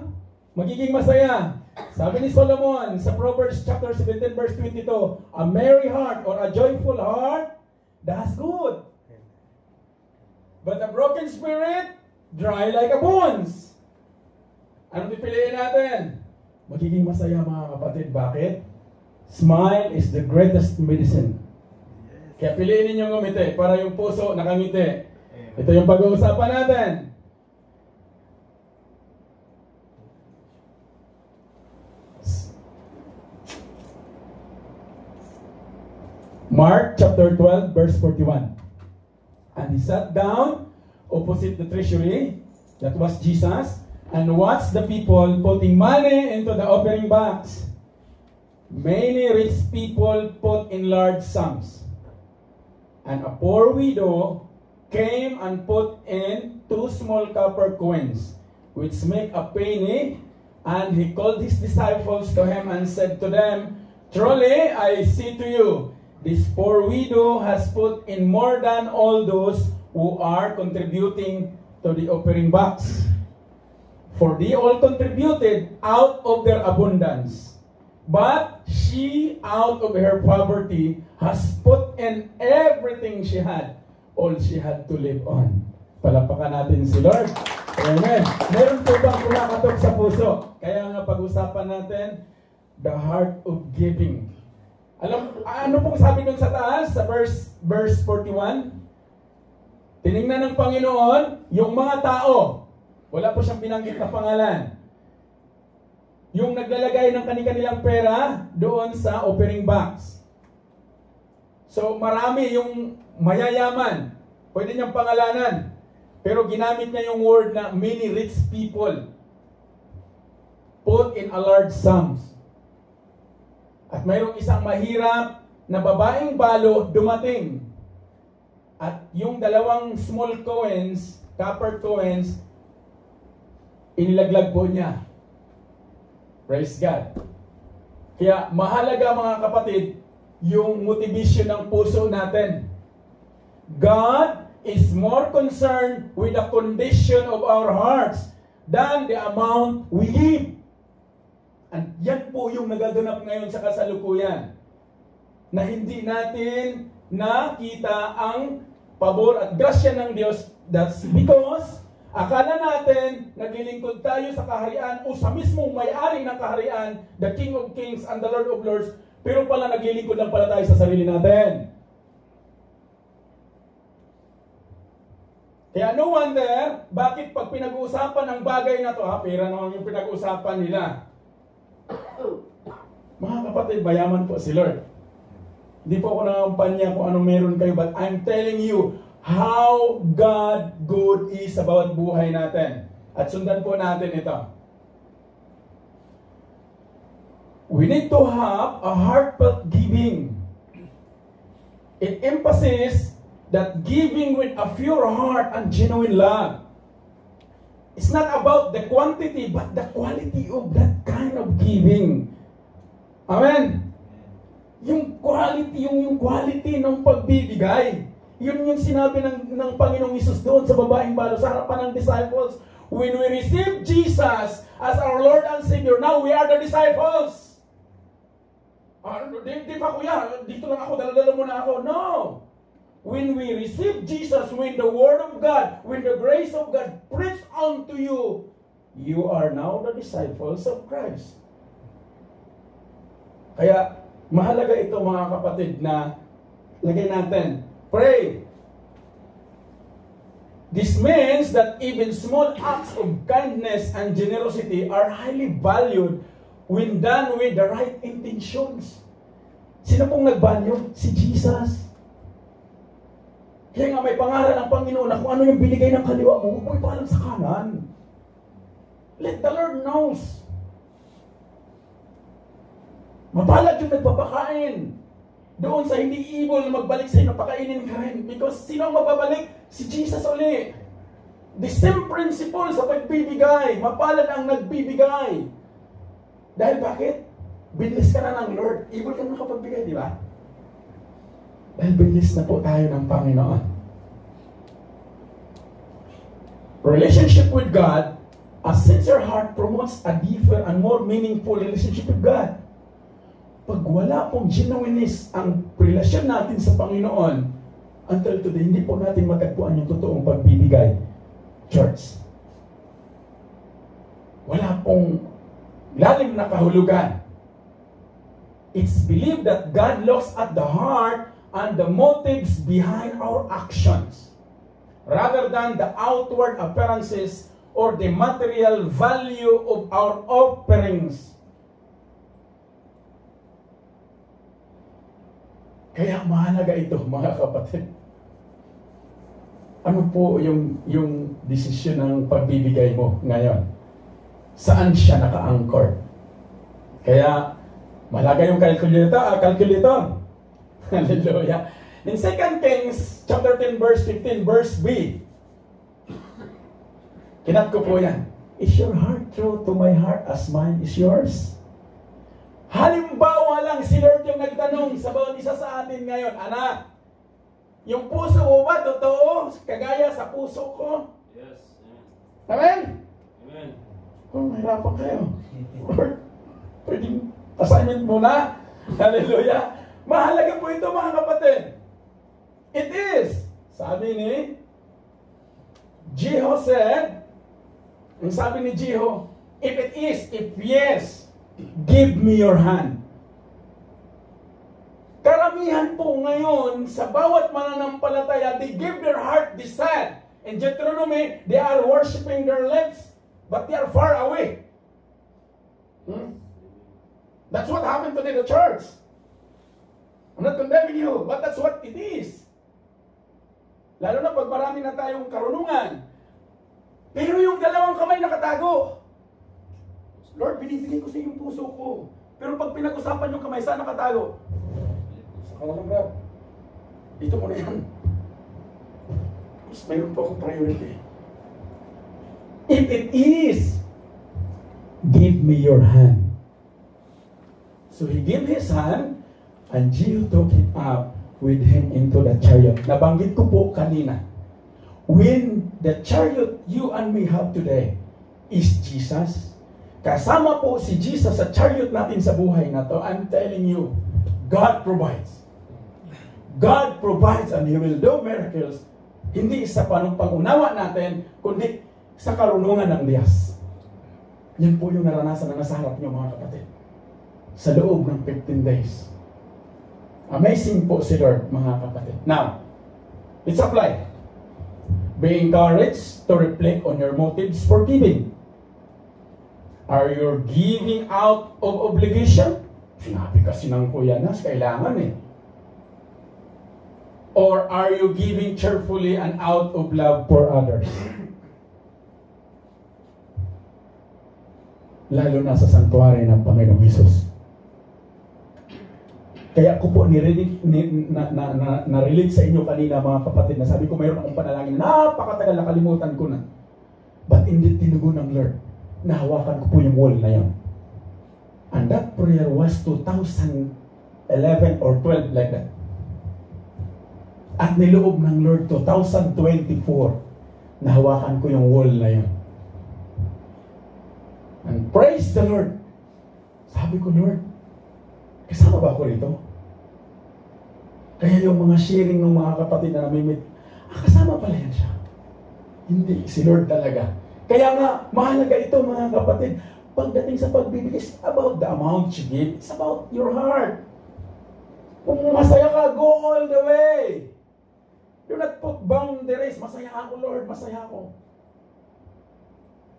magiging masaya. Sabi ni Solomon sa Proverbs chapter 17 verse 22, a merry heart or a joyful heart does good. But a broken spirit, dry like a bones. Anong pipiliin natin? Magiging masaya mga kapatid. Bakit? Smile is the greatest medicine. Kaya piliin ninyong ngumiti para yung puso nakangiti. Ito yung pag-uusapan natin. Mark chapter 12 verse 41. And he sat down opposite the treasury, that was Jesus, and watched the people putting money into the offering box. Many rich people put in large sums. And a poor widow came and put in 2 small copper coins, which make a penny. And he called his disciples to him and said to them, truly I say to you, this poor widow has put in more than all those who are contributing to the offering box. For they all contributed out of their abundance. But she, out of her poverty, has put in everything she had, all she had to live on. Palapakan natin si Lord. Amen. Meron po bang kumakatok sa puso? Kaya nga pag-usapan natin, the heart of giving. Ano pong sabi dun sa taas, sa verse 41? Tiningnan ng Panginoon, yung mga tao, wala po siyang binanggit na pangalan, yung naglalagay ng kanilang pera doon sa offering box. So marami yung mayayaman, pwede niyang pangalanan, pero ginamit niya yung word na many rich people put in a large sums. At mayroong isang mahirap na babaeng balo dumating. At yung 2 small coins, copper coins, inilaglag po niya. Praise God. Kaya mahalaga mga kapatid, yung motivation ng puso natin. God is more concerned with the condition of our hearts than the amount we give. And yan po yung nagaganap ngayon sa kasalukuyan. Na hindi natin nakita ang pabor at grasya ng Diyos. That's because akala natin naglilingkod tayo sa kaharian o sa mismong may-ari ng kaharian, the King of Kings and the Lord of Lords, pero pala naglilingkod lang pala tayo sa sarili natin. Kaya no wonder, bakit pag pinag-uusapan ang bagay na to, pera naman yung pinag-uusapan nila. Mga kapatid, mayaman po si Lord. Hindi po ako nangampanya kung anong meron kayo, but I'm telling you how God good is about buhay natin. At sundan po natin ito. We need to have a heartfelt giving. It emphasizes that giving with a pure heart and genuine love. It's not about the quantity, but the quality of that kind of giving. Amen? Yung quality ng pagbibigay. Yun yung sinabi ng Panginoong Hesus doon sa babaeng balo sa harapan ng disciples. When we receive Jesus as our Lord and Savior, now we are the disciples. Di pa kuya, dito lang ako, dala-dala mo na ako. No! When we receive Jesus, when the Word of God, when the grace of God preached unto you, you are now the disciples of Christ. Kaya, mahalaga ito mga kapatid na lagay natin. Pray. This means that even small acts of kindness and generosity are highly valued when done with the right intentions. Sino pong nag-value? Si Jesus. Kaya nga may pangaral ng Panginoon na kung ano yung binigay ng kaliwa mo, huwag mo ipalam sa kanan. Let the Lord knows. Mapalad yung nagpapakain. Doon sa hindi able na magbalik sa inyo, pakainin ka rin. Because sino ang mababalik? Si Jesus uli. The same principle sa pagbibigay. Mapalad ang nagbibigay. Dahil bakit? Bilis ka na ng Lord. Able ka na makapagbigay, di ba? Dahil bilis na po tayo ng Panginoon. Relationship with God, a sincere heart promotes a deeper and more meaningful relationship with God. Pag wala pong genuineness ang relasyon natin sa Panginoon, until today, hindi po natin matagpuan yung totoong pagbibigay. Church. Wala pong lalim na kahulugan. It's believed that God looks at the heart and the motives behind our actions, rather than the outward appearances or the material value of our offerings. Kaya mahalaga ito, mga kapatid. Ano po yung desisyon ng pagbibigay mo ngayon? Saan siya naka-anchor? Kaya, mahalaga yung calculator. Hallelujah. In 2 Kings, chapter 10, verse 15, verse B. Kinat ko po yan. Is your heart true to my heart as mine is yours? Halimbawa lang si Lord yung nagtanong sa bawat isa sa atin ngayon, anak, yung puso mo ba totoo? Kagaya sa puso ko? Yes. Amen? Amen. Oh, mahirapan kayo. Lord, pwedeng assignment muna. Hallelujah. Mahalaga po ito, mga kapatid. It is. Sabi ni Jeho said, ang sabi ni Jeho, if it is, if yes, give me your hand. Karamihan po ngayon sa bawat mananampalataya, they give their heart this hand. In Deuteronomy, they are worshiping their lips, but they are far away. That's what happened today in the church. I'm not condemning you, but that's what it is. Lalo na pag marami na tayong karunungan. Pero yung dalawang kamay nakatago. Lord, binibigay ko sa iyo yung puso ko. Pero pag pinag-usapan yung kamay, saan nakatago? Sa kawalang brad. Dito mo na yan. Mas mayroon po akong priority. If it is, give me your hand. So he gave his hand, and Jehu took it up with him into the chariot. Nabanggit ko po kanina. When the chariot you and me have today is Jesus, kasama po si Jesus sa chariot natin sa buhay na to, I'm telling you, God provides. God provides and He will do miracles. Hindi sa pangunawa natin, kundi sa karunungan ng Diyos. Yan po yung naranasan na nasa harap niyo, mga kapatid. Sa loob ng 15 days. Amazing po si Lord, mga kapatid. Now, let's apply. Be encouraged to reflect on your motives for giving. Are you giving out of obligation? Sinabi kasi ng Kuya Nas, kailangan eh. Or are you giving cheerfully and out of love for others? Lalo na sa sanctuary ng Panginoong Hesus. Kaya ko po na-relate sa inyo kanina, mga kapatid, na sabi ko mayroon akong panalangin, napakatagal nakalimutan ko na. But hindi tinugon ng Lord. Nahawakan ko po yung wall na yun. And that prayer was 2011 or 12 like that. At niloob ng Lord 2024, nahawakan ko yung wall na yun. And praise the Lord. Sabi ko, Lord, kasama ba ako rito? Kaya yung mga sharing ng mga kapatid na namimit, kasama pala yan siya. Hindi, si Lord talaga. Kaya nga, mahalaga ito, mga kapatid. Pagdating sa pagbibigay, it's about the amount you give. It's about your heart. Kung masaya ka, go all the way. Do not put boundaries. Masaya ako, Lord. Masaya ako.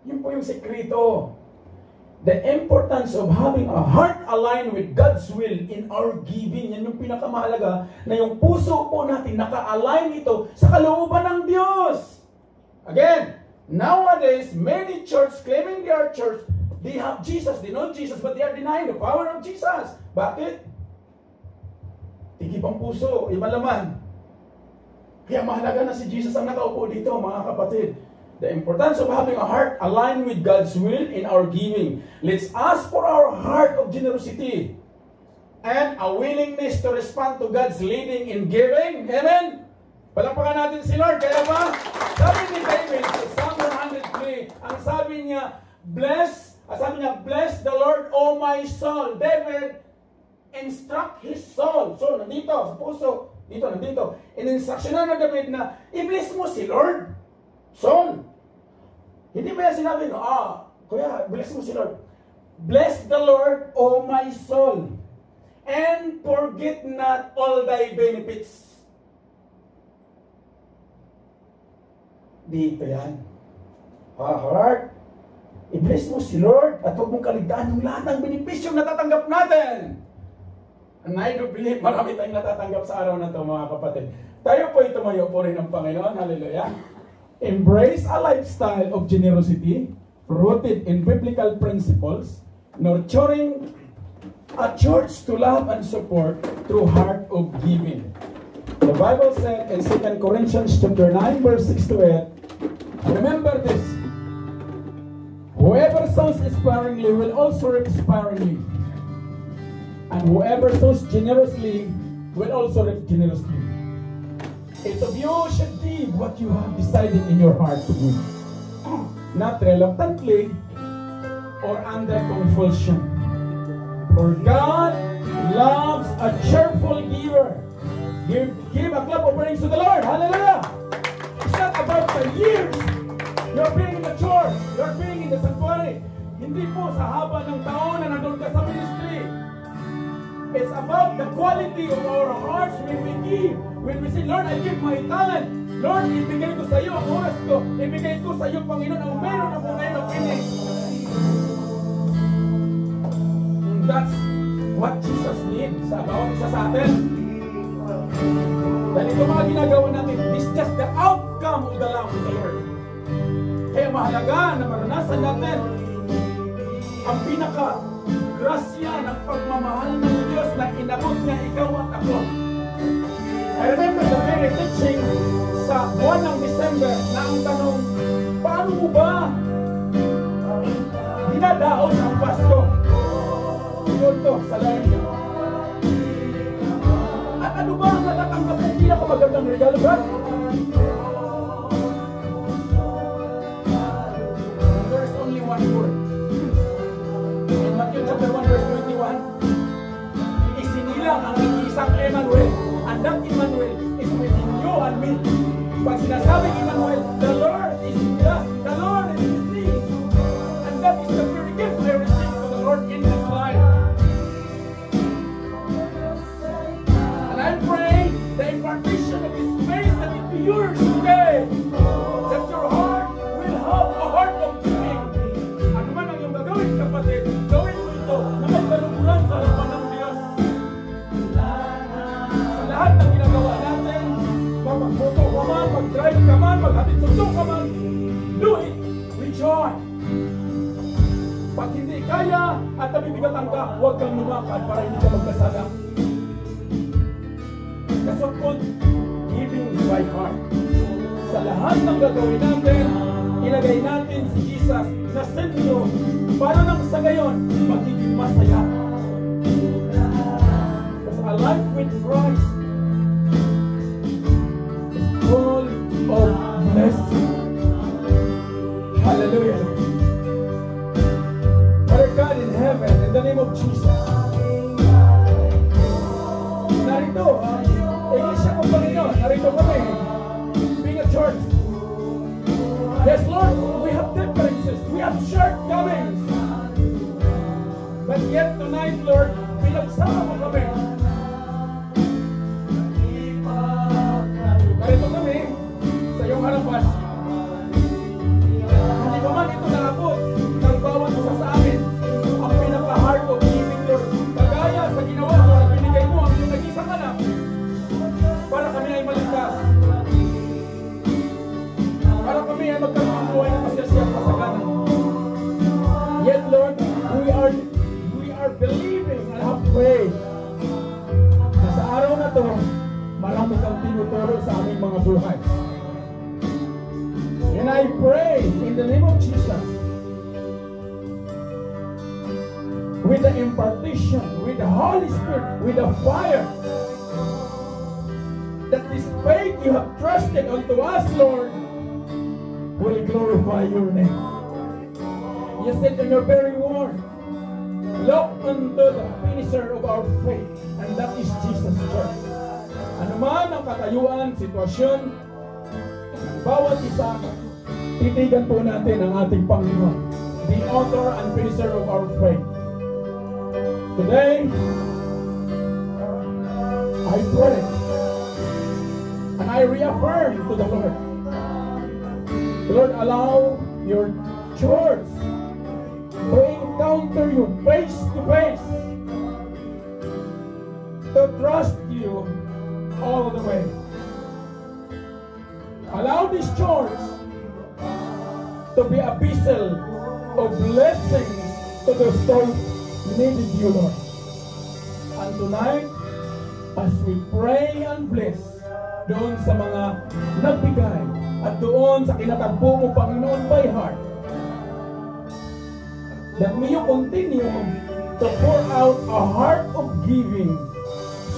Yun po yung sekreto. The importance of having a heart aligned with God's will in our giving. Yan yung pinakamahalaga, na yung puso po natin naka-align ito sa kalooban ng Diyos. Again, Nowadays, many church claiming they are church, they have Jesus, they know Jesus, but they are denying the power of Jesus. Bakit? Tikip ang puso, iba laman. Kaya mahalaga na si Jesus ang nakaupo dito, mga kapatid. The importance of having a heart aligned with God's will in our giving. Let's ask for our heart of generosity and a willingness to respond to God's leading in giving. Amen? Palakpakan natin si Lord. Kaya ba? Sabi ni David sa Psalm 103, ang sabi niya, bless the Lord, O my soul. David instruct his soul. So, nandito, sa puso, nandito. In-instructionan na David na, i-bless mo si Lord. Soul. Hindi ba yan sinabi, kuya, bless mo si Lord. Bless the Lord, O my soul, and forget not all thy benefits. Dito yan. Heart, i-bless mo si Lord at huwag mong kaligtaan yung lahat ng benepisyo na natatanggap natin. And I do believe marami tayong natatanggap sa araw na ito, mga kapatid. Tayo po tumayo po rin ng Panginoon. Hallelujah. Embrace a lifestyle of generosity rooted in biblical principles, nurturing a church to love and support through heart of giving. The Bible said in 2 Corinthians chapter 9 verse 6 to 8, remember this, whoever sows sparingly will also reap sparingly, and whoever sows generously will also reap generously. Each of you should give what you have decided in your heart to give, not reluctantly or under compulsion. For God loves a cheerful giver. Give a clap of praise to the Lord. Hallelujah! It's not about the years you're being in the church, you're being in the sanctuary. Hindi po sa haba ng taon na nandun ka sa ministry. It's about the quality of our hearts when we give. When we say, Lord, I give my talent. Lord, ibigay ko sa iyo ang oras ko. Ibigay ko sa iyo, Panginoon, ang meron ako ngayon ng finish. That's what Jesus needs sa bawat isa sa atin. Dahil ito mga ginagawa natin, it's just the outcome of the love of the Lord. Kaya mahalaga na maranasan natin ang pinaka-grasya ng pagmamahal ng Diyos na inabot niya ikaw at ako. I remember the very teaching sa buwan ng December na ang tanong, paano mo ba dinadaos ang Pasko? Yun to, sa lahat. At ano ba ang natatanggap ng pinakamagandang regalo, brad? There is only one word. In Matthew chapter 1 verse 21, isinilang ang isang Emmanuel. And that Emmanuel is within you and me. Pag sinasabing Emmanuel, the Lord is with us. The Lord is with me. And that is the very gift I received from the Lord in this life. And I pray the impartation of His faith that it be yours today. That your heart will have a heart of giving. Ano man ang iyong gagawin, kapatid, gawin mo ito na may kalungkuran sa harapan ng Diyos. Sa lahat ng ginagawa natin, mag-photo ka man, mag-drive ka man, maghatid sundo ka man, do it with joy. Pag hindi kaya at nabibigatan ka, huwag kang lumakad para hindi ka magkasala. That's what called giving by heart. Sa lahat ng gagawin natin, ilagay natin si Jesus na sentro para nang sa gayon, magiging masaya. Because a life with Christ is full of blessing. Hallelujah. Father God in heaven, in the name of Jesus, narito, Iglesia ko Panginoon, narito kami, being a church. Yes, Lord, we have differences, we have shortcomings. But yet tonight, Lord, pinagsama mo kami. Narito kami sa iyong harapan. Hindi pa man ito naabot ng bawat isa sa amin ang pinaka-heart of giving, Lord. Kagaya sa ginawa mo at binigay mo ang iyong nag-isang anak para kami ay maligtas. Para kami ay magkaroon ng buhay na magtuturo sa aming mga buhay. And I pray in the name of Jesus, with the impartition, with the Holy Spirit, with the fire, that this faith you have trusted unto us, Lord, will glorify your name. You said in your very word, look unto the finisher of our faith, and that is Jesus Christ. Ano man ang katayuan, sitwasyon, ng bawat isa, titigan po natin ang ating Panginoon, the author and finisher of our faith. Today, I pray, and I reaffirm to the Lord, Lord, allow your church to encounter you face to face, to trust you all the way. Allow this church to be a vessel of blessings to the souls needed you, Lord. And tonight, as we pray and bless doon sa mga nagbigay at doon sa kinatagpo mo, Panginoon, by heart, that may you continue to pour out a heart of giving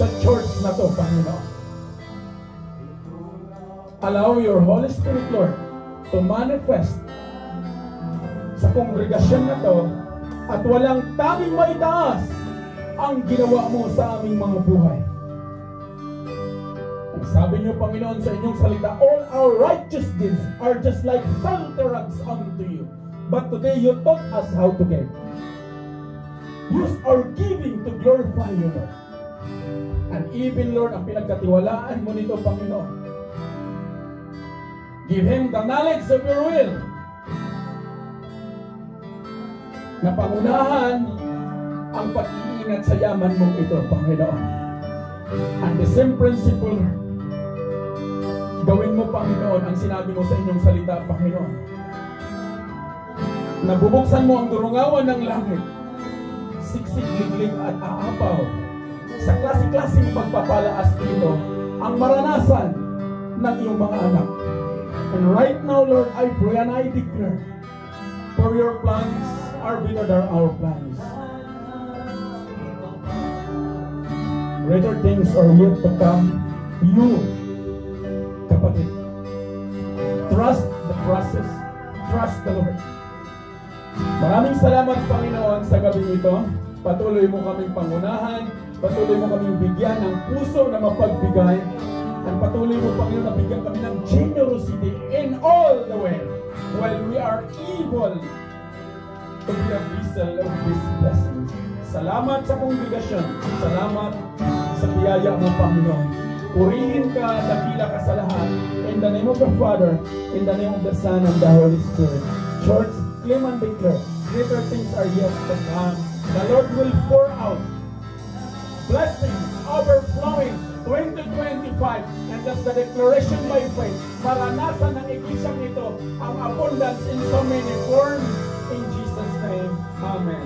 sa church na to, Panginoon. Allow your Holy Spirit, Lord, to manifest sa kongregasyon na to, at walang tanging maitaas ang ginawa mo sa aming mga buhay. Sabi niyo, Panginoon, sa inyong salita, all our righteous deeds are just like filterants unto you. But today, you taught us how to give. Use our giving to glorify you, Lord. And even, Lord, ang pinagkatiwalaan mo nito, Panginoon, give him the knowledge of your will, na pangunahan ang pag-iingat sa yaman mong ito, Panginoon. And the same principle, gawin mo, Panginoon, ang sinabi mo sa inyong salita, Panginoon. Nabubuksan mo ang durungawan ng langit, siksik, liglig at aapaw. Sa klase-klaseng pagpapalaas dito, ang maranasan ng iyong mga anak. And right now, Lord, I pray and I declare, for your plans are bigger than our plans. Greater things are yet to come. You, kapatid, trust the process. Trust the Lord. Maraming salamat, Panginoon, sa gabi ito. Patuloy mo kaming pangunahan. Patuloy mo kaming bigyan ng puso na mapagbigay. At patuloy mo, Panginoon, na bigyan kami ng generosity in all the way. While we are able to be a vessel of this blessing. Salamat sa kongregasyon. Salamat sa biyaya mo, Panginoon. Purihin ka, dakila ka sa lahat. In the name of the Father, in the name of the Son, and the Holy Spirit. Church, claim and declare, greater things are yet to come. The Lord will pour out blessings overflowing 2025, and that's the declaration by faith. Maranasan ng iglesiang ito ang abundance in so many forms. In Jesus' name, Amen.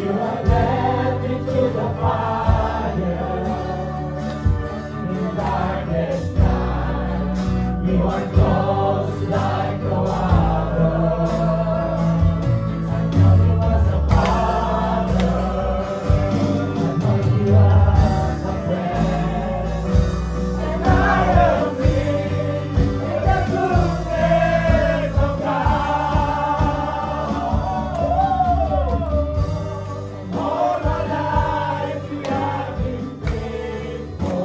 You have led me to the fire in darkest night. You are close like no other. I know you as a father. I know you as a friend. And I have seen in the goodness of God. All my life you have been faithful.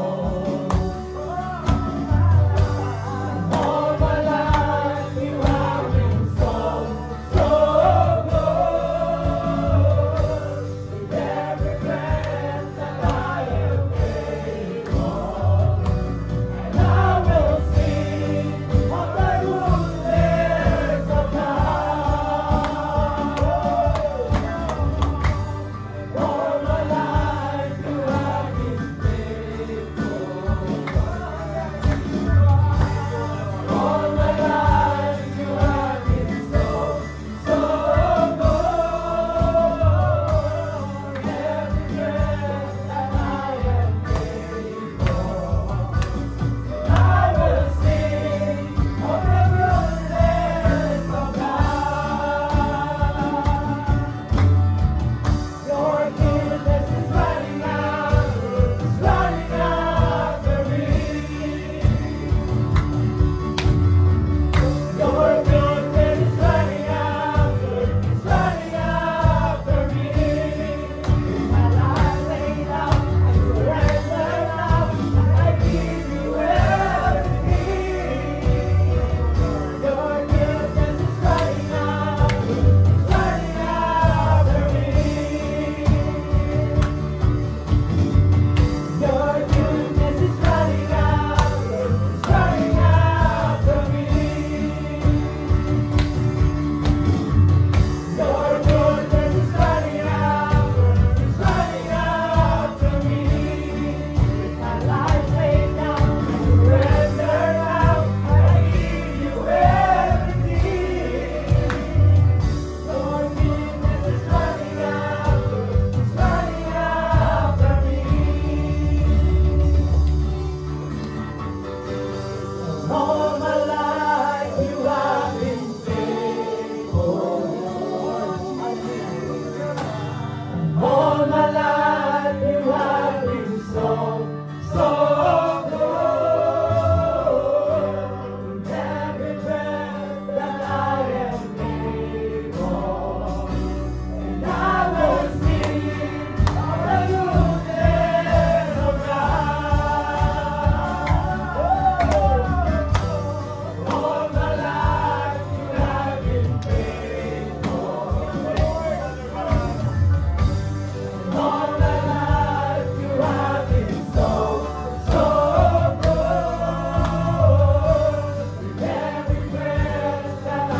All my life you have been so, so good. With every breath that I am able, and I will sing of the goodness of God. All my life you have been faithful. All my life you have been so, so good. Every breath that I am able, I will sing of the goodness of God. Your goodness is running after me. Your goodness is running after me. With my life laid out, I surrender now. I give you everything. Your goodness is running after me. Your goodness is running after me. Your goodness is running after me. With my life laid down, I surrender now. I give you everything. Your goodness is running after me. All my life you have been faithful. All my life you have been so, so good. With every breath that I am able, and I will sing of the goodness of God. All my life you have been faithful. All my life you have been so, so good. With every breath that I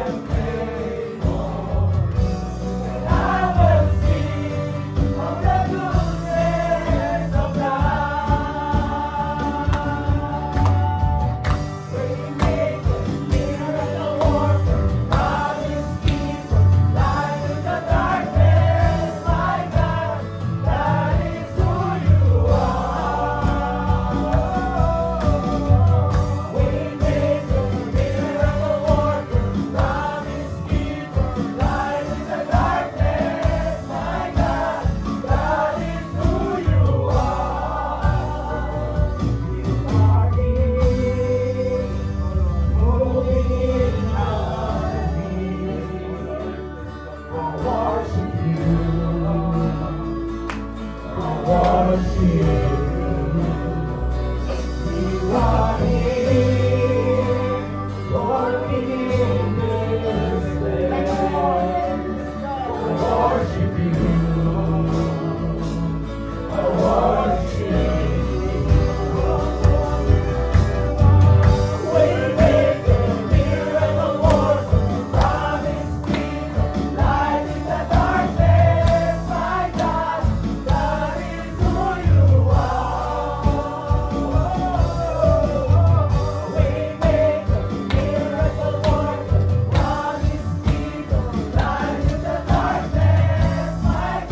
am able, and I will sing of the goodness of God. Waymaker, miracle worker, promise keeper, light in the darkness, my God, that is who you are. Waymaker, miracle worker, promise keeper, light in the darkness, my God, that is who you are. You are here, moving in our midst. I worship you. I worship you. You are here, working in this place. I worship you. I worship you. Waymaker, miracle worker, promise keeper, light in the darkness, my God, that is who you are. Waymaker, miracle worker, promise keeper, light in the darkness, my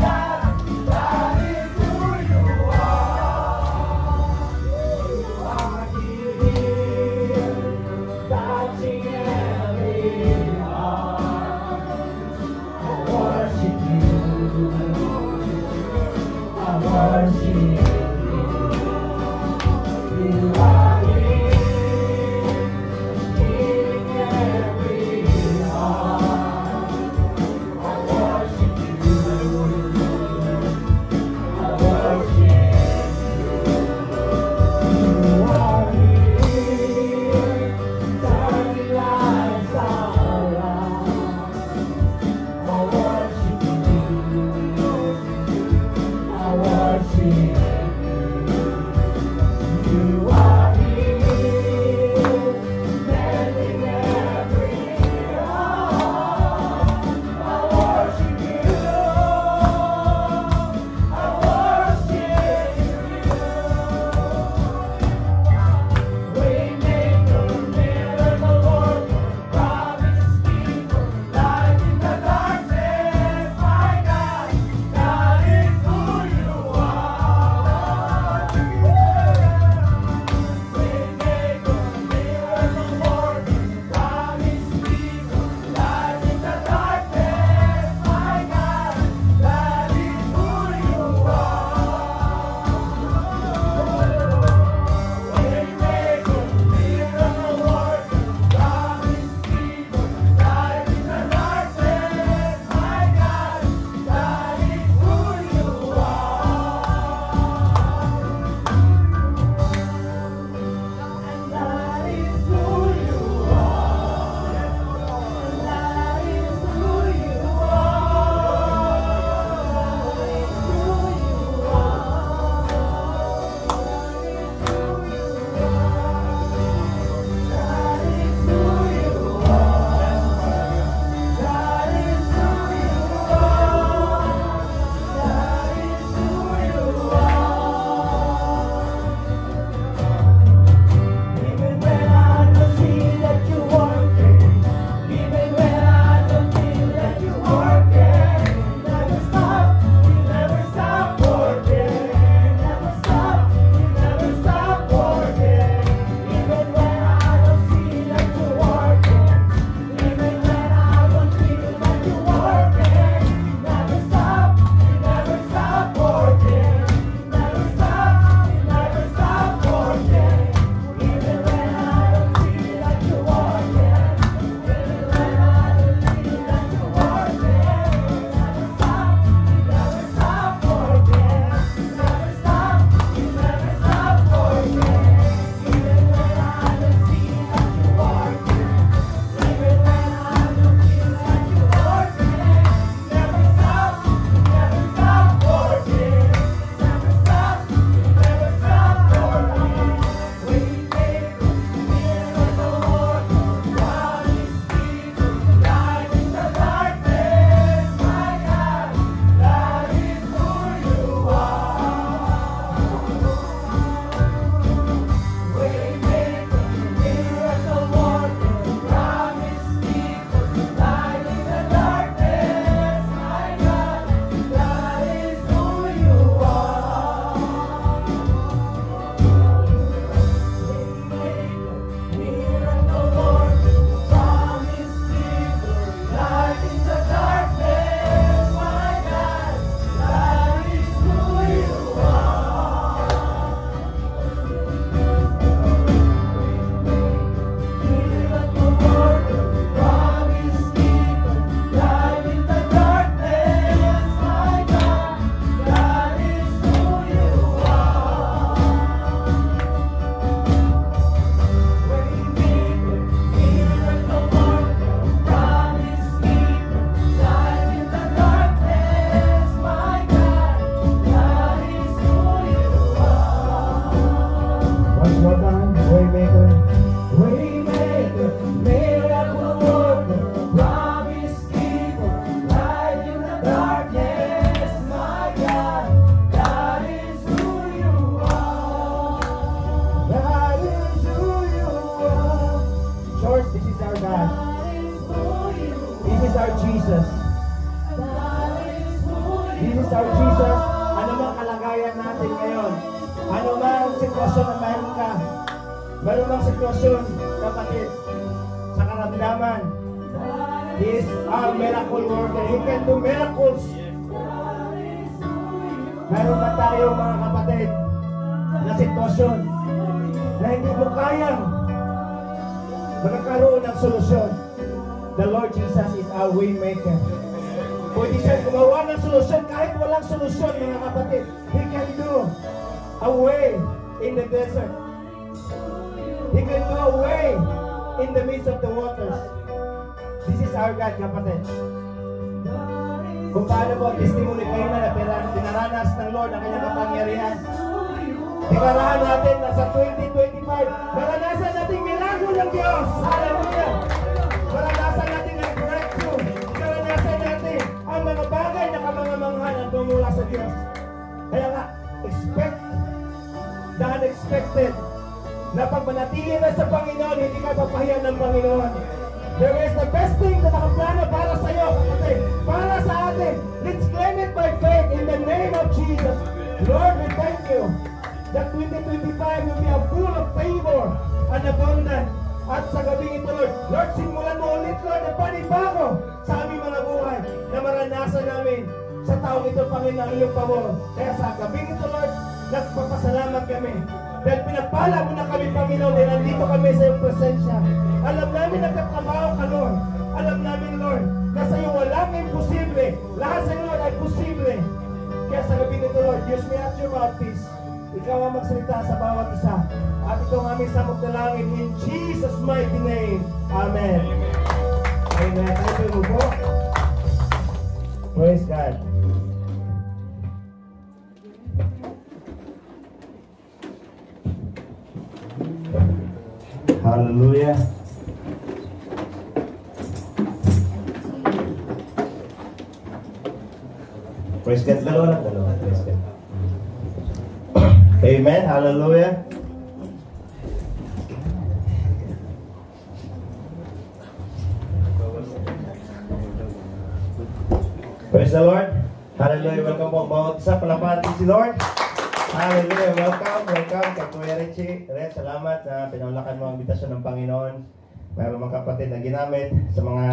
This is our Jesus. Ano mang kalagayan natin ngayon, ano mang sitwasyon na mayroon ka, mayroon mang sitwasyon, kapatid, sa karamdaman, He is our miracle worker. He can do miracles. Mayroon ba tayo, mga kapatid, na sitwasyon na hindi mo kayang magkakaroon ng solusyon? The Lord Jesus is our way maker. Pwede siya gumawa ng solusyon kahit walang solusyon, mga kapatid. He can do a way in the desert. He can do a way in the midst of the waters. This is our God, kapatid. Kung paano po ang testimony kayo na pinaranas ng Lord ang kanyang kapangyarihan. Dekarahan natin na sa 2025, maranasan natin milagro ng Diyos. Hallelujah! Maranasan natin ang breakthrough. Maranasan natin ang mga bagay na kamangamangha na tumula sa Diyos. Kaya nga, expect the unexpected. Na pag manatili na sa Panginoon, hindi ka papahiyan ng Panginoon. There is the best thing na nakaplano para sa iyo, kapatid. Para sa atin. Let's claim it by faith in the name of Jesus. Lord, we thank you that 2025 will be a full of favor and abundant. At sa gabing ito, Lord, simulan mo ulit, Lord, ang panibago sa aming mga buhay na maranasan namin sa taong ito, Panginoon, ang iyong pabor. Kaya sa gabing ito, Lord, nagpapasalamat kami. Dahil pinagpala mo na kami, Panginoon, dahil nandito kami sa iyong presensya. Alam namin nagtatrabaho ka, Lord. Alam namin, Lord, na sa iyo walang imposible. Lahat sa iyo, Lord, ay posible. Kaya sa gabi nito, Lord, use me at your mouthpiece. Ikaw ang magsalita sa bawat isa. At ito ang aming samot na langit in Jesus' mighty name. Amen. Amen. Tayo po po. Praise God. Hallelujah. Praise God. Dalawa. Praise God. Amen. Hallelujah. Praise the Lord. Hallelujah. Welcome po bawat isa. Palapatin si Lord. Hallelujah. Welcome. Welcome. Kay Kuya Richie. Red, salamat na pinawlakan mo ang invitasyon ng Panginoon. Mayroon mga kapatid na ginamit sa mga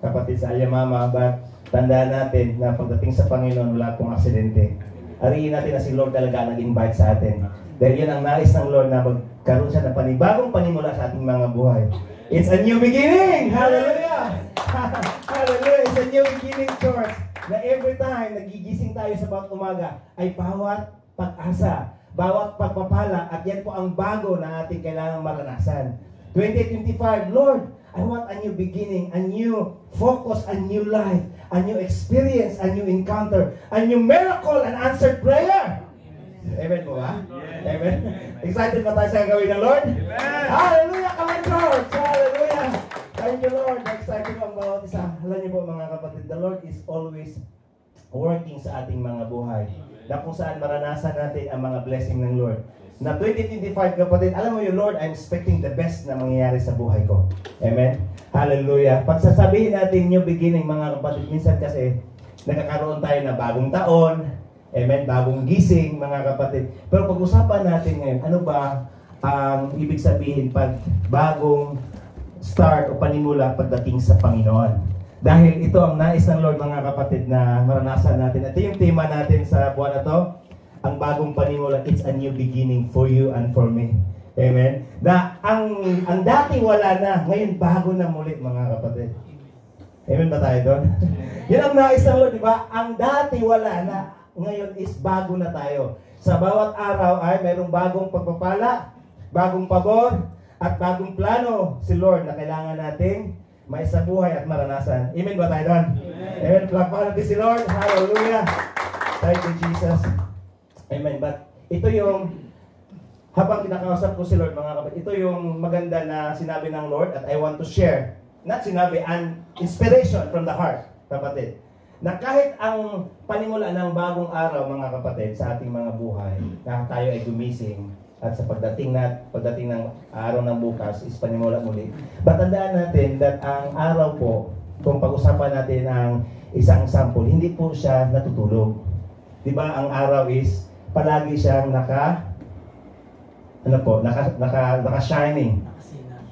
kapatid sa Ayamama. But tandaan natin na pagdating sa Panginoon, wala pong aksidente. Ariin natin na si Lord talaga nag-invite sa atin. Dahil yun ang nais ng Lord na magkaroon siya ng panibagong panimula sa ating mga buhay. It's a new beginning! Hallelujah! Hallelujah! It's a new beginning, church. Na every time nagigising tayo sa bawat umaga ay bawat pag-asa, bawat pagpapala, at yan po ang bago na ating kailangang maranasan. 2025, Lord, I want a new beginning, a new focus, a new life, a new experience, a new encounter, a new miracle, and answered prayer. Amen po ba? Amen. Excited ba tayo sa gawin ng Lord? Amen. Hallelujah, come on, Lord. Hallelujah. Thank you, Lord. Excited po ang bawat isa. Alam niyo po, mga kapatid, the Lord is always working sa ating mga buhay. Na kung saan maranasan natin ang mga blessing ng Lord. Na 2025, kapatid, alam mo yung Lord, I'm expecting the best na mangyayari sa buhay ko. Amen? Hallelujah. Pag sasabihin natin new beginning, mga kapatid, minsan kasi nakakaroon tayo na bagong taon, amen, bagong gising, mga kapatid. Pero pag-usapan natin ngayon, ano ba ang ibig sabihin pag bagong start o panimula pagdating sa Panginoon? Dahil ito ang nais ng Lord, mga kapatid, na maranasan natin. Ito yung tema natin sa buwan na to. Ang bagong panimula, it's a new beginning for you and for me. Amen? Na ang dati wala na, ngayon bago na muli, mga kapatid. Amen ba tayo doon? Yan ang nais ng Lord, di ba? Ang dati wala na, ngayon is bago na tayo. Sa bawat araw ay mayroong bagong pagpapala, bagong pabor, at bagong plano si Lord na kailangan nating maisabuhay at maranasan. Amen ba tayo doon? Amen. Plakpakan natin si Lord. Hallelujah. Thank you, Jesus. Amen. But ito yung, habang kinakausap ko si Lord, mga kapatid, ito yung maganda na sinabi ng Lord at I want to share. Not sinabi, an inspiration from the heart, kapatid. Na kahit ang panimula ng bagong araw, mga kapatid, sa ating mga buhay, na tayo ay gumising, at sa pagdating ng araw ng bukas is panimula muli. But tandaan natin that ang araw po kung pag-usapan natin ang isang sample, hindi po siya natutulog. Di ba, ang araw is palagi siyang naka-shining,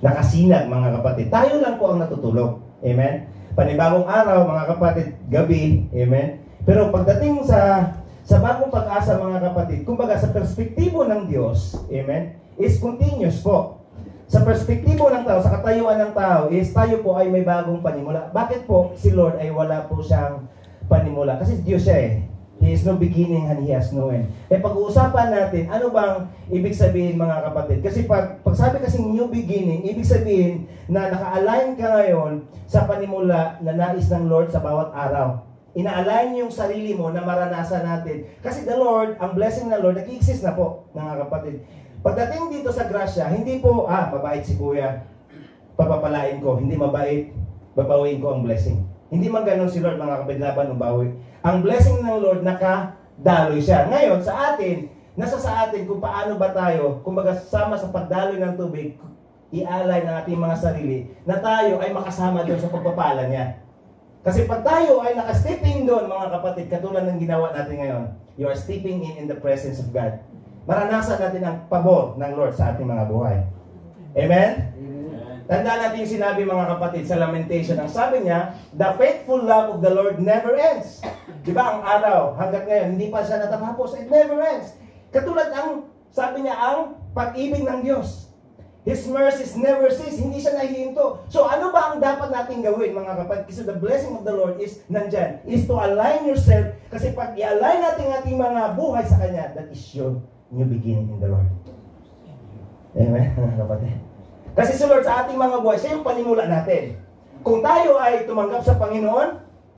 nakasinag mga kapatid. Tayo lang po ang natutulog. Amen? Panibagong araw mga kapatid, gabi. Amen? Pero pagdating sa bagong pag-asa mga kapatid, kumbaga sa perspektibo ng Diyos, amen, is continuous po. Sa perspektibo ng tao, sa katayuan ng tao, is tayo po ay may bagong panimula. Bakit po si Lord ay wala po siyang panimula? Kasi Diyos siya eh. He is no beginning and He has no end. Pag-uusapan natin, ano bang ibig sabihin mga kapatid? Kasi pag sabi kasing new beginning, ibig sabihin na naka-align ka ngayon sa panimula na nais ng Lord sa bawat araw. Ina-align yung sarili mo na maranasan natin. Kasi the Lord, ang blessing ng Lord, nag-exist na po, mga kapatid. Pagdating dito sa grasya, hindi po, mabait si kuya, papapalain ko. Hindi mabait, babawiin ko ang blessing. Hindi man ganun si Lord, mga kapatid, laban ubawi. Ang blessing ng Lord, nakadaloy siya. Ngayon, sa atin, nasa sa atin kung paano ba tayo, kumbaga sama sa pagdaloy ng tubig, i-align ng ating mga sarili, na tayo ay makasama doon sa pagpapala niya. Kasi pag tayo ay naka-stepping doon, mga kapatid, katulad ng ginawa natin ngayon, you are stepping in the presence of God. Maranasan natin ang pabor ng Lord sa ating mga buhay. Amen? Tandaan natin yung sinabi mga kapatid sa Lamentation. Ang sabi niya, the faithful love of the Lord never ends. Diba ang araw, hanggat ngayon, hindi pa siya natatapos. It never ends. Katulad ang, sabi niya, ang pag-ibig ng Diyos. His mercies never cease. Hindi siya nahihinto. So ano ba ang dapat natin gawin mga kapatid? Kasi the blessing of the Lord is nandyan. Is to align yourself. Kasi pag i-align natin ating mga buhay sa Kanya, that is your new beginning in the Lord. Amen mga kapatid. Kasi si Lord sa ating mga buhay, siya yung panimula natin. Kung tayo ay tumanggap sa Panginoon,